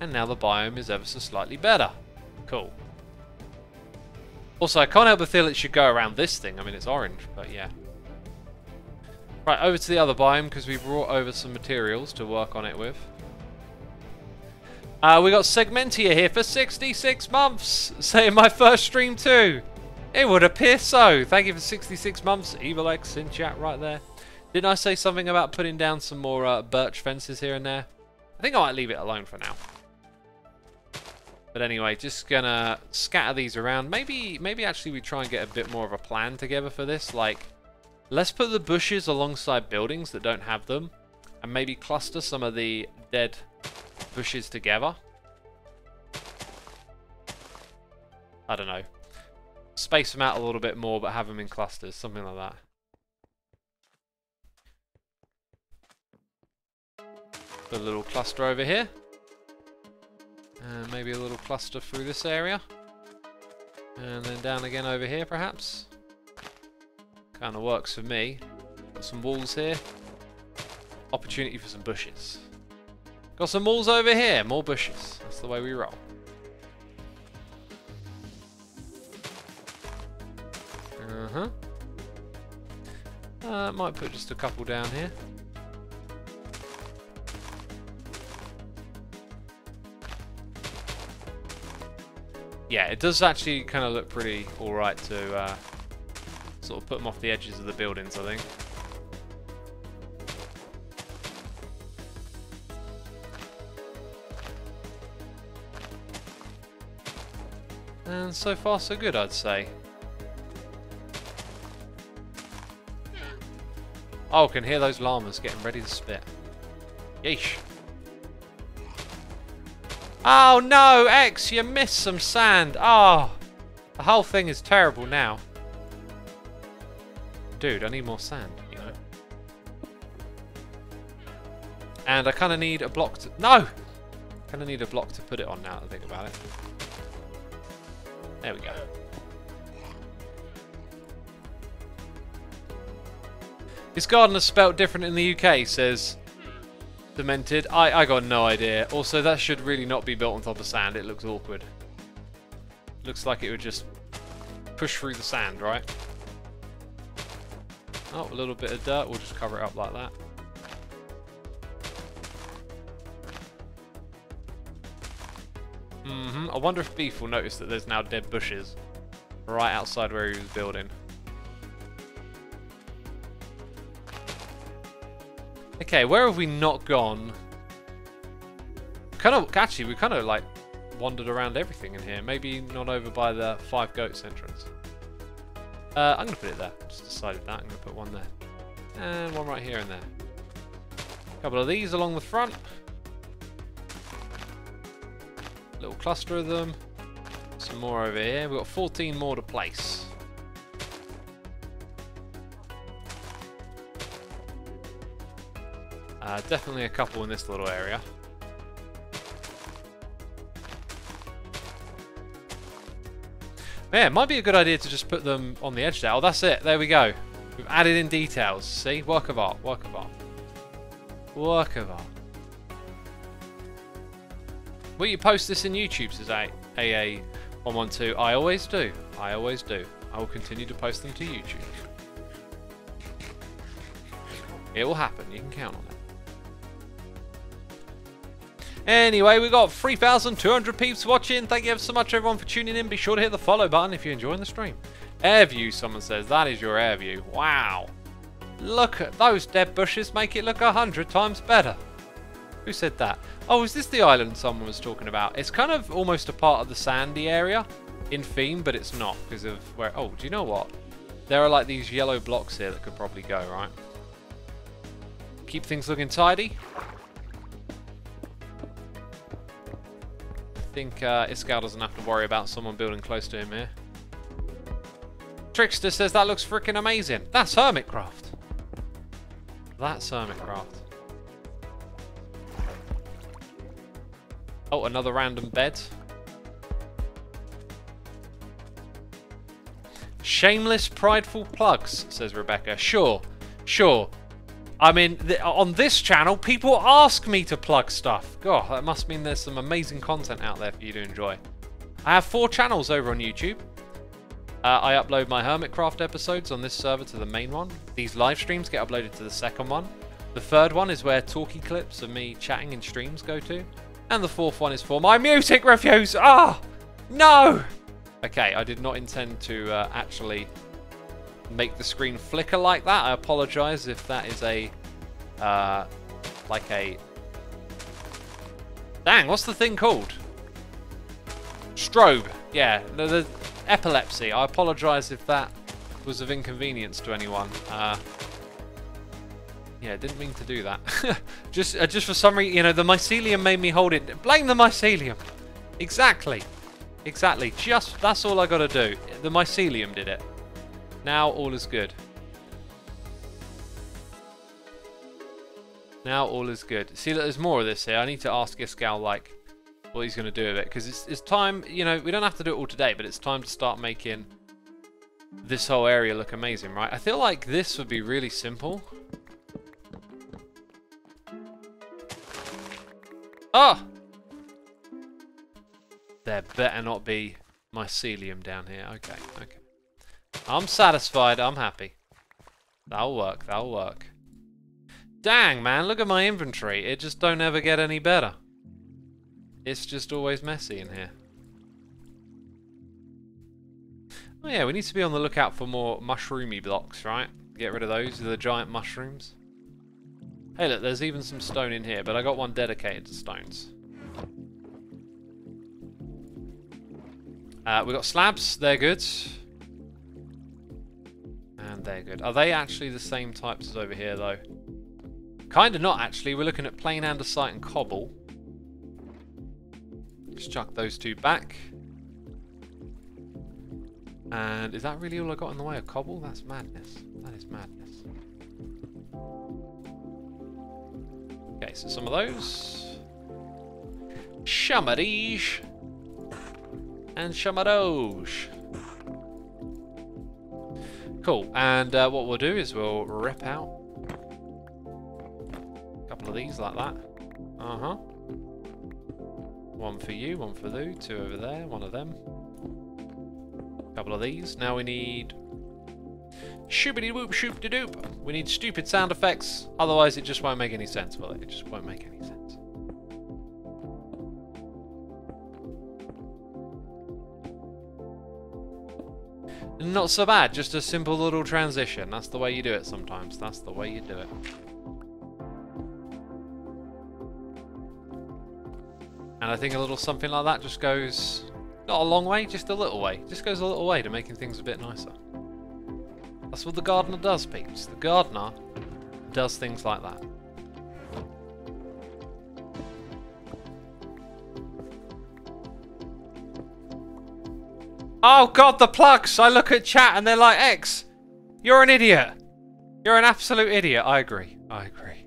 And now the biome is ever so slightly better. Cool. Also, I can't help but feel it should go around this thing. I mean, it's orange, but yeah. Right, over to the other biome, because we brought over some materials to work on it with. We got Segmentia here for 66 months, saying my first stream too. It would appear so. Thank you for 66 months. Evil X in chat right there. Didn't I say something about putting down some more birch fences here and there? I think I might leave it alone for now. But anyway, just gonna scatter these around. Maybe actually we try and get a bit more of a plan together for this. Like, let's put the bushes alongside buildings that don't have them, and maybe cluster some of the dead bushes together. I don't know. Space them out a little bit more, but have them in clusters, something like that. Put a little cluster over here. And maybe a little cluster through this area. And then down again over here, perhaps. Kind of works for me. Got some walls here. Opportunity for some bushes. Got some walls over here. More bushes. That's the way we roll. Might put just a couple down here. Yeah, it does actually kind of look pretty alright to sort of put them off the edges of the buildings, I think. And so far so good, I'd say. Oh, can hear those llamas getting ready to spit. Yeesh. Oh no, X, you missed some sand. Oh, the whole thing is terrible now. Dude, I need more sand, you know. And I kind of need a block to... No! Kind of need a block to put it on now that I think about it. There we go. Is gardener spelt different in the UK, says Demented. I got no idea. Also, that should really not be built on top of sand. It looks awkward. Looks like it would just push through the sand, right? Oh, a little bit of dirt. We'll just cover it up like that. I wonder if beef will notice that there's now dead bushes. right outside where he was building. Okay, where have we not gone? Actually, we kind of like wandered around everything in here. Maybe not over by the 5 Goats entrance. I'm going to put it there. Just decided that. I'm going to put one there. And one right here and there. A couple of these along the front. Little cluster of them. Some more over here. We've got 14 more to place. Definitely a couple in this little area. Yeah, it might be a good idea to just put them on the edge there. Oh, that's it. There we go. We've added in details. See? Work of art. Work of art. Work of art. Will you post this in YouTube, says AA112? I always do. I always do. I will continue to post them to YouTube. It will happen. You can count on it. Anyway, we got 3,200 peeps watching. Thank you ever so much, everyone, for tuning in. Be sure to hit the follow button if you're enjoying the stream. Air view, someone says. That is your air view. Wow. Look at those dead bushes. Make it look 100 times better. Who said that? Oh, is this the island someone was talking about? It's kind of almost a part of the sandy area in theme, but it's not because of where... Oh, do you know what? There are like these yellow blocks here that could probably go, right? Keep things looking tidy. I think Iskal doesn't have to worry about someone building close to him here. Trickster says that looks freaking amazing. That's Hermitcraft. That's Hermitcraft. Oh, another random bed. Shameless, prideful plugs, says Rebecca. Sure, sure. I mean, on this channel, people ask me to plug stuff. God, that must mean there's some amazing content out there for you to enjoy. I have 4 channels over on YouTube. I upload my Hermitcraft episodes on this server to the main one. These live streams get uploaded to the second one. The third one is where talkie clips of me chatting in streams go to. And the 4th one is for my music reviews. Ah, no! Okay, I did not intend to actually make the screen flicker like that. I apologise if that is a like a... Dang, what's the thing called? Strobe. Yeah, the epilepsy. I apologise if that was of inconvenience to anyone. Yeah, didn't mean to do that. just for some reason, you know, the Mycelium made me hold it. Blame the Mycelium. Exactly. Exactly. Just, that's all I got to do. The Mycelium did it. Now all is good. Now all is good. See, there's more of this here. I need to ask Iskal, like, what he's going to do with it. Because it's time, you know, we don't have to do it all today, but it's time to start making this whole area look amazing, right? I feel like this would be really simple. Oh! There better not be Mycelium down here. Okay, okay. I'm satisfied. I'm happy. That'll work. That'll work. Dang, man. Look at my inventory. It just don't ever get any better. It's just always messy in here. Oh yeah, we need to be on the lookout for more mushroomy blocks, right? Get rid of those. The giant mushrooms. Hey, look. There's even some stone in here, but I got one dedicated to stones. We got slabs. They're good. And they're good. Are they actually the same types as over here, though? Kind of not, actually. We're looking at plain andesite and cobble. Just chuck those 2 back. And is that really all I got in the way of cobble? That's madness. That is madness. Okay, so some of those. Shamadij. And Shamadoj. Cool, and what we'll do is we'll rip out a couple of these like that. Uh-huh. One for you, one for you, 2 over there, one of them. A couple of these. Now we need... Shoopity-whoop, shoop-de-doop. We need stupid sound effects, otherwise it just won't make any sense, will it? It just won't make any sense. Not so bad, just a simple little transition. That's the way you do it sometimes. That's the way you do it. And I think a little something like that just goes, not a long way, just a little way. Just goes a little way to making things a bit nicer. That's what the gardener does, peeps. The gardener does things like that. Oh god, the plugs! I look at chat and they're like, X, you're an idiot. You're an absolute idiot. I agree. I agree.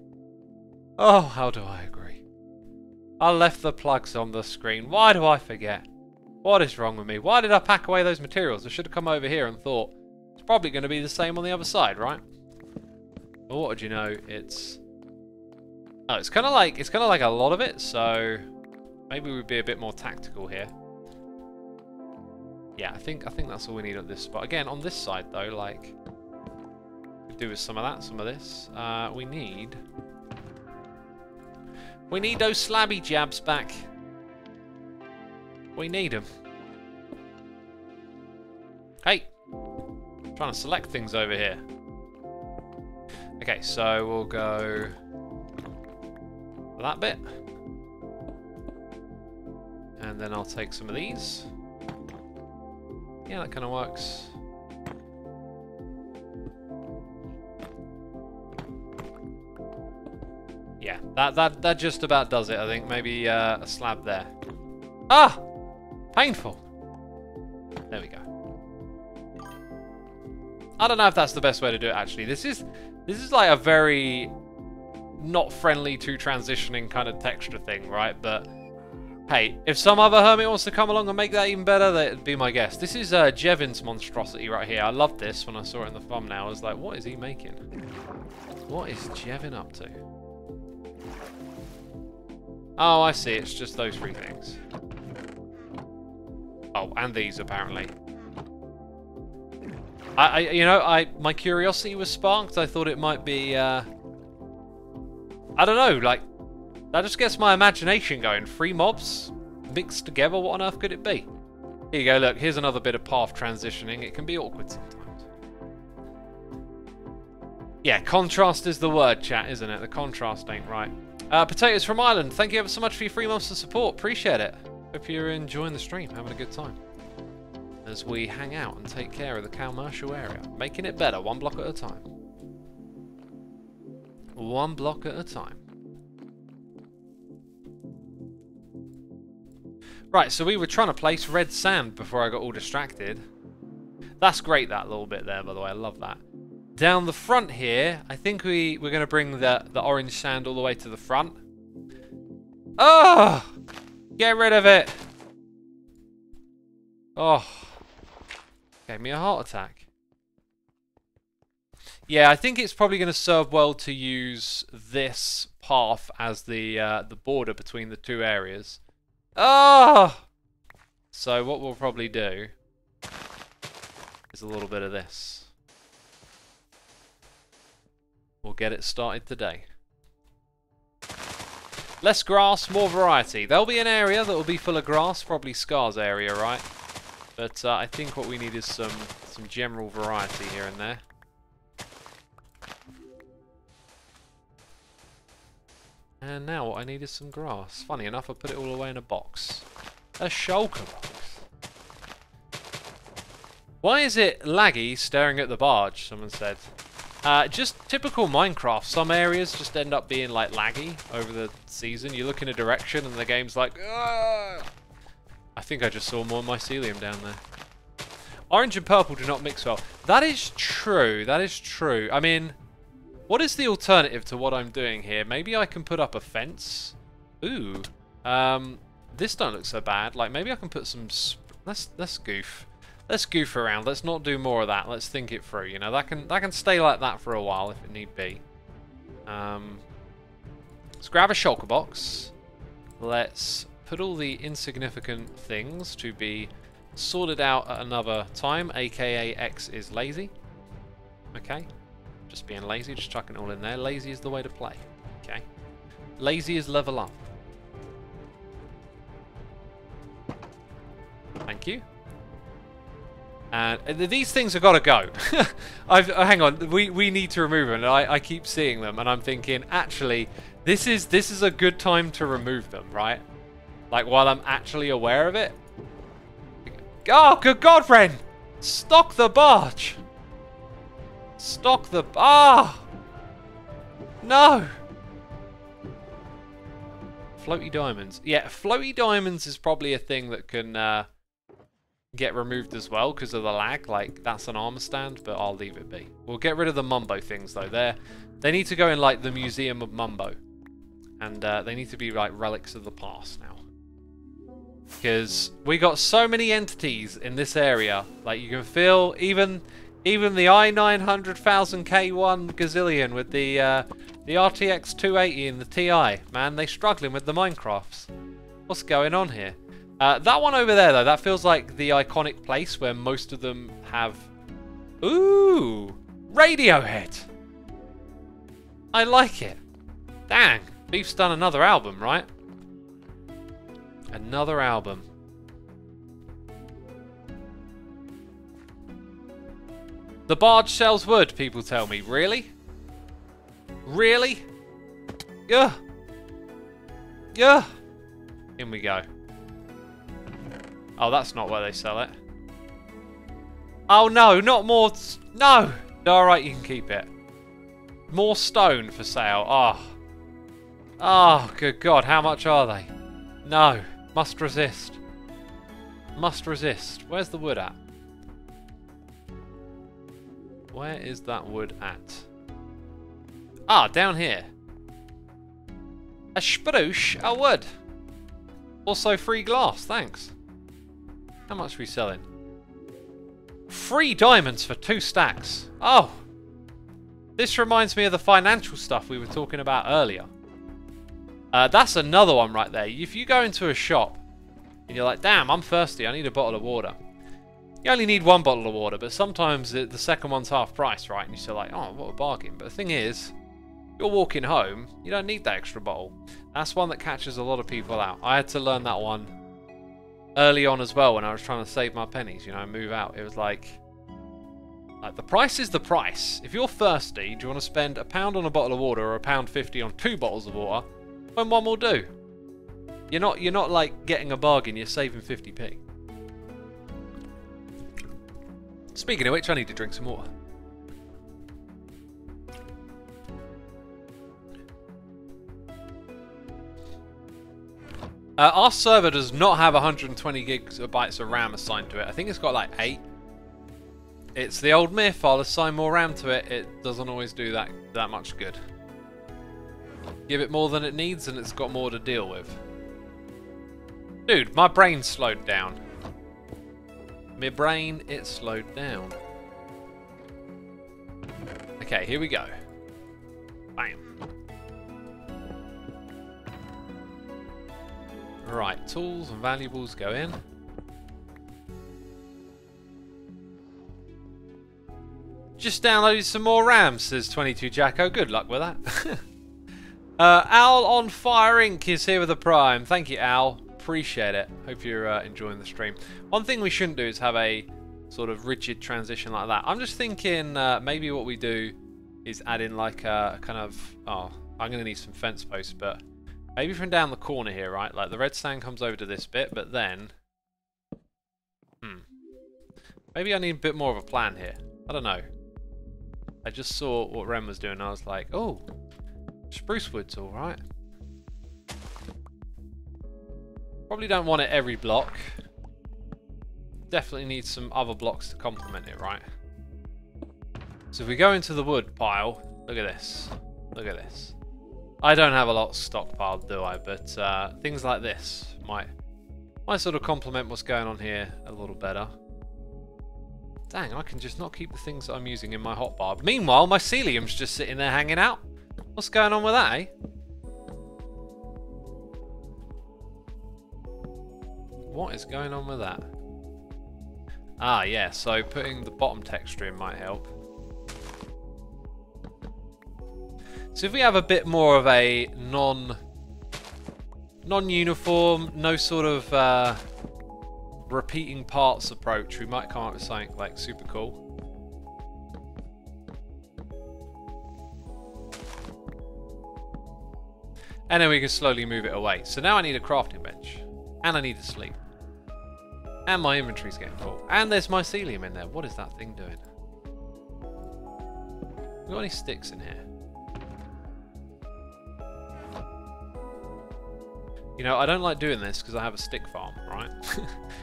Oh, how do I agree? I left the plugs on the screen. Why do I forget? What is wrong with me? Why did I pack away those materials? I should have come over here and thought, it's probably going to be the same on the other side, right? But what would you know, it's... Oh, it's kind of like a lot of it, so maybe we'd be a bit more tactical here. Yeah, I think that's all we need at this spot. Again, on this side though, like, could do with some of that, some of this. We need those slabby jabs back. We need them. Hey, I'm trying to select things over here. Okay, so we'll go for that bit, and then I'll take some of these. Yeah, that kind of works. Yeah, that just about does it, I think. Maybe a slab there. Ah! Painful. There we go. I don't know if that's the best way to do it, actually. This is like a very not friendly to transitioning kind of texture thing, right? But hey, if some other hermit wants to come along and make that even better, that'd be my guess. This is Jevin's Monstrosity right here. I loved this when I saw it in the thumbnail. I was like, what is he making? What is Jevin up to? Oh, I see. It's just those three things. Oh, and these apparently. My curiosity was sparked. I thought it might be, I don't know, like, that just gets my imagination going. 3 mobs mixed together, what on earth could it be? Here you go, look, here's another bit of path transitioning. It can be awkward sometimes. Yeah, contrast is the word, chat, isn't it? The contrast ain't right. Potatoes from Ireland, thank you ever so much for your 3 months of support. Appreciate it. Hope you're enjoying the stream, having a good time. As we hang out and take care of the commercial area. Making it better, 1 block at a time. 1 block at a time. Right, so we were trying to place red sand before I got all distracted. That's great, that little bit there, by the way. I love that. Down the front here, I think we're going to bring the orange sand all the way to the front. Oh! Get rid of it! Oh. Gave me a heart attack. Yeah, I think it's probably going to serve well to use this path as the border between the 2 areas. Oh! So what we'll probably do is a little bit of this. We'll get it started today. Less grass, more variety. There'll be an area that will be full of grass, probably Scar's area, right? But I think what we need is some general variety here and there. And now what I need is some grass. Funny enough, I put it all away in a box. A shulker box. Why is it laggy staring at the barge, someone said. Just typical Minecraft. Some areas just end up being like laggy over the season. You look in a direction and the game's like, "Argh!" I think I just saw more Mycelium down there. Orange and purple do not mix well. That is true. That is true. I mean, what is the alternative to what I'm doing here? Maybe I can put up a fence. Ooh. This don't look so bad. Like, maybe I can put some... Let's goof. Let's goof around. Let's not do more of that. Let's think it through. You know, that can stay like that for a while if it need be. Let's grab a shulker box. Let's put all the insignificant things to be sorted out at another time, aka X is lazy. Okay. Just being lazy, just chucking it all in there. Lazy is the way to play. Okay. Lazy is level up. Thank you. And these things have got to go. Hang on, we need to remove them. And I keep seeing them, and I'm thinking, actually, this is a good time to remove them, right? Like, while I'm actually aware of it. Oh, good God, Ren! Stock the barge! Stock the... Ah! No! Floaty diamonds. Yeah, floaty diamonds is probably a thing that can get removed as well because of the lag. Like, that's an armor stand, but I'll leave it be. We'll get rid of the Mumbo things, though. They need to go in, like, the Museum of Mumbo. And they need to be, like, relics of the past now. Because we got so many entities in this area. Like, you can feel even the i900,000K1 gazillion with the RTX 280 and the TI. Man, they struggling with the Minecrafts. What's going on here? That one over there, though, that feels like the iconic place where most of them have... Ooh! Radiohead! I like it. Dang. Beef's done another album, right? Another album. The barge sells wood, people tell me. Really? Really? Yeah. Yeah. In we go. Oh, that's not where they sell it. Oh no, not more. No. Alright, you can keep it. More stone for sale. Oh. Oh, good God. How much are they? No. Must resist. Must resist. Where's the wood at? Where is that wood at? Ah, down here. A spruce, a wood. Also free glass, thanks. How much are we selling? 3 diamonds for 2 stacks. Oh. This reminds me of the financial stuff we were talking about earlier. That's another one right there. If you go into a shop and you're like, damn, I'm thirsty, I need a bottle of water. You only need 1 bottle of water, but sometimes the second one's half price, right? And you're still like, oh, what a bargain. But the thing is, you're walking home, you don't need that extra bottle. That's one that catches a lot of people out. I had to learn that one early on as well when I was trying to save my pennies, you know, move out. It was like the price is the price. If you're thirsty, do you want to spend £1 on a bottle of water or £1.50 on 2 bottles of water? When one will do. You're not like getting a bargain, you're saving 50p. Speaking of which, I need to drink some water. Our server does not have 120 gigabytes of RAM assigned to it. I think it's got like 8. It's the old myth, I'll assign more RAM to it. It doesn't always do that much good. Give it more than it needs and it's got more to deal with. Dude, my brain slowed down. My brain, it slowed down. Okay, here we go. Bam. Right, tools and valuables go in. Just downloaded some more RAM, says 22 Jacko. Good luck with that. Al on Fire Inc. is here with a Prime. Thank you, Al. Appreciate it. Hope you're enjoying the stream. One thing we shouldn't do is have a sort of rigid transition like that. I'm just thinking maybe what we do is add in like a kind of... Oh, I'm going to need some fence posts, but maybe from down the corner here, right? Like the red sand comes over to this bit, but then... Maybe I need a bit more of a plan here. I don't know. I just saw what Ren was doing and I was like, oh, spruce wood's alright. Probably don't want it every block. Definitely need some other blocks to complement it, right? So if we go into the wood pile, look at this. Look at this. I don't have a lot stockpiled, do I? But things like this might sort of complement what's going on here a little better. Dang, I can just not keep the things that I'm using in my hotbar. Meanwhile, Mycelium's just sitting there hanging out. What's going on with that, eh? What is going on with that? Ah, yeah, so putting the bottom texture in might help. So if we have a bit more of a non-uniform, no sort of repeating parts approach, we might come up with something like super cool. And then we can slowly move it away. So now I need a crafting bench. And I need to sleep. And my inventory's getting full. And there's mycelium in there. What is that thing doing? We got any sticks in here? You know, I don't like doing this because I have a stick farm, right?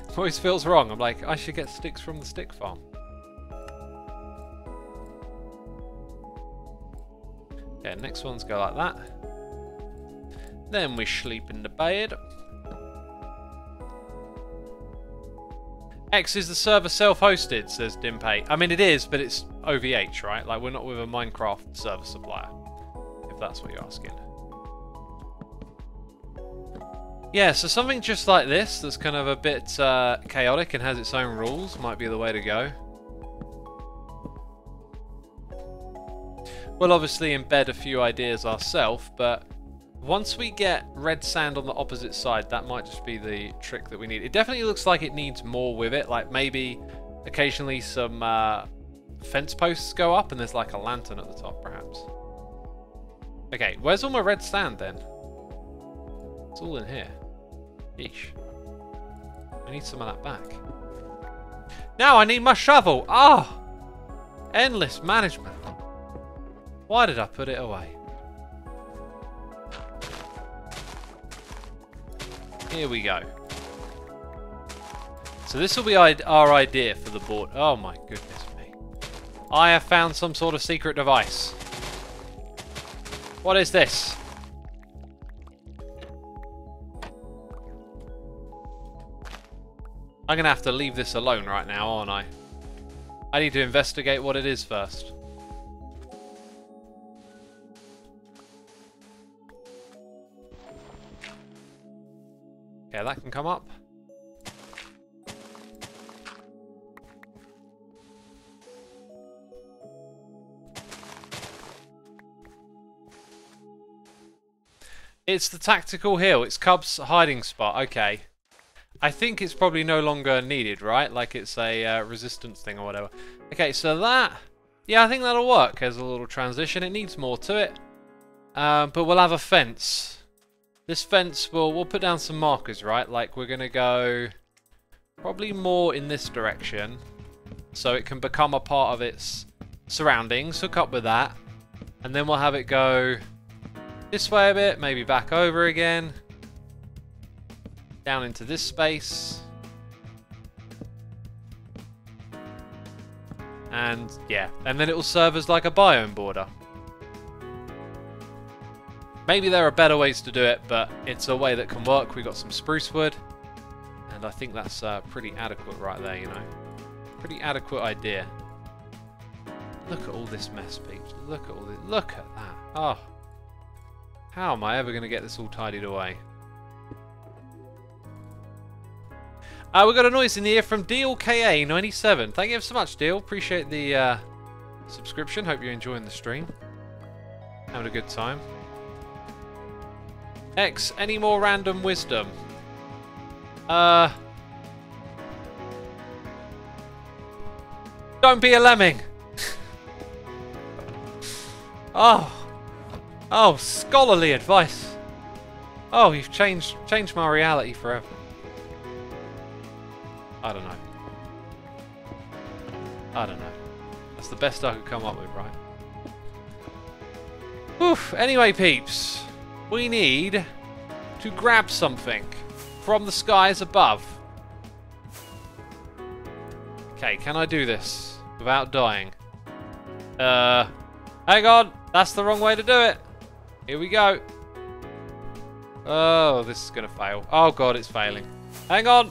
It always feels wrong. I'm like, I should get sticks from the stick farm. Okay, next ones go like that. Then we sleep in the bed. X, is the server self-hosted, says Dimpay. I mean, it is, but it's OVH, right? Like, we're not with a Minecraft server supplier, if that's what you're asking. Yeah, so something just like this, that's kind of a bit chaotic and has its own rules, might be the way to go. We'll obviously embed a few ideas ourselves, but once we get red sand on the opposite side, that might just be the trick that we need. It definitely looks like it needs more with it, like maybe occasionally some fence posts go up and there's like a lantern at the top, perhaps. Okay, where's all my red sand then? It's all in here. Yeesh. I need some of that back. Now I need my shovel! Ah! Oh, endless management. Why did I put it away? Here we go. So this will be our idea for the board. Oh my goodness me. I have found some sort of secret device. What is this? I'm going to have to leave this alone right now, aren't I? I need to investigate what it is first. Okay, that can come up. It's the tactical hill. It's Cub's hiding spot. Okay. I think it's probably no longer needed, right? Like it's a resistance thing or whatever. Okay, so that... Yeah, I think that'll work as a little transition. It needs more to it. But we'll have a fence. This fence, we'll put down some markers, right? Like we're going to go probably more in this direction. So it can become a part of its surroundings. Hook up with that. And then we'll have it go this way a bit. Maybe back over again. Down into this space. And yeah, and then it will serve as like a biome border. Maybe there are better ways to do it, but it's a way that can work. We got some spruce wood, and I think that's pretty adequate right there, you know. Pretty adequate idea. Look at all this mess, peeps. Look at all this. Look at that. Oh. How am I ever going to get this all tidied away? We got a noise in the ear from DealKA97. Thank you so much, Deal. Appreciate the subscription. Hope you're enjoying the stream. Having a good time. X, any more random wisdom? Don't be a lemming. Oh, scholarly advice. Oh, you've changed my reality forever. I don't know. That's the best I could come up with, right? Oof. Anyway, peeps, we need to grab something from the skies above. Okay, can I do this without dying? Hang on, that's the wrong way to do it. Here we go. Oh, this is gonna fail. Oh god, it's failing. Hang on.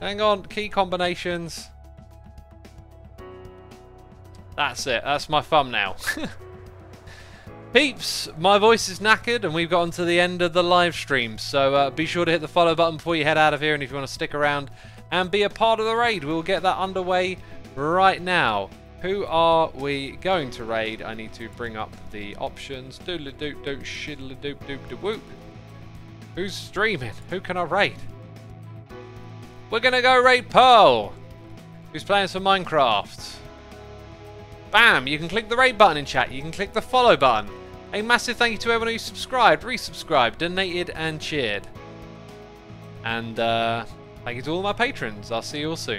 Hang on, key combinations. That's it, that's my thumbnail. Peeps, my voice is knackered and we've gotten to the end of the live stream, so be sure to hit the follow button before you head out of here, and if you want to stick around and be a part of the raid, we'll get that underway right now. Who are we going to raid? I need to bring up the options. Doodle-doop-doop, shiddle-doop-doop-doop-whoop. Who's streaming? Who can I raid? we're gonna go raid Pearl, who's playing some Minecraft. Bam! You can click the raid button in chat. You can click the follow button. A massive thank you to everyone who subscribed, resubscribed, donated, and cheered. And thank you to all my patrons. I'll see you all soon.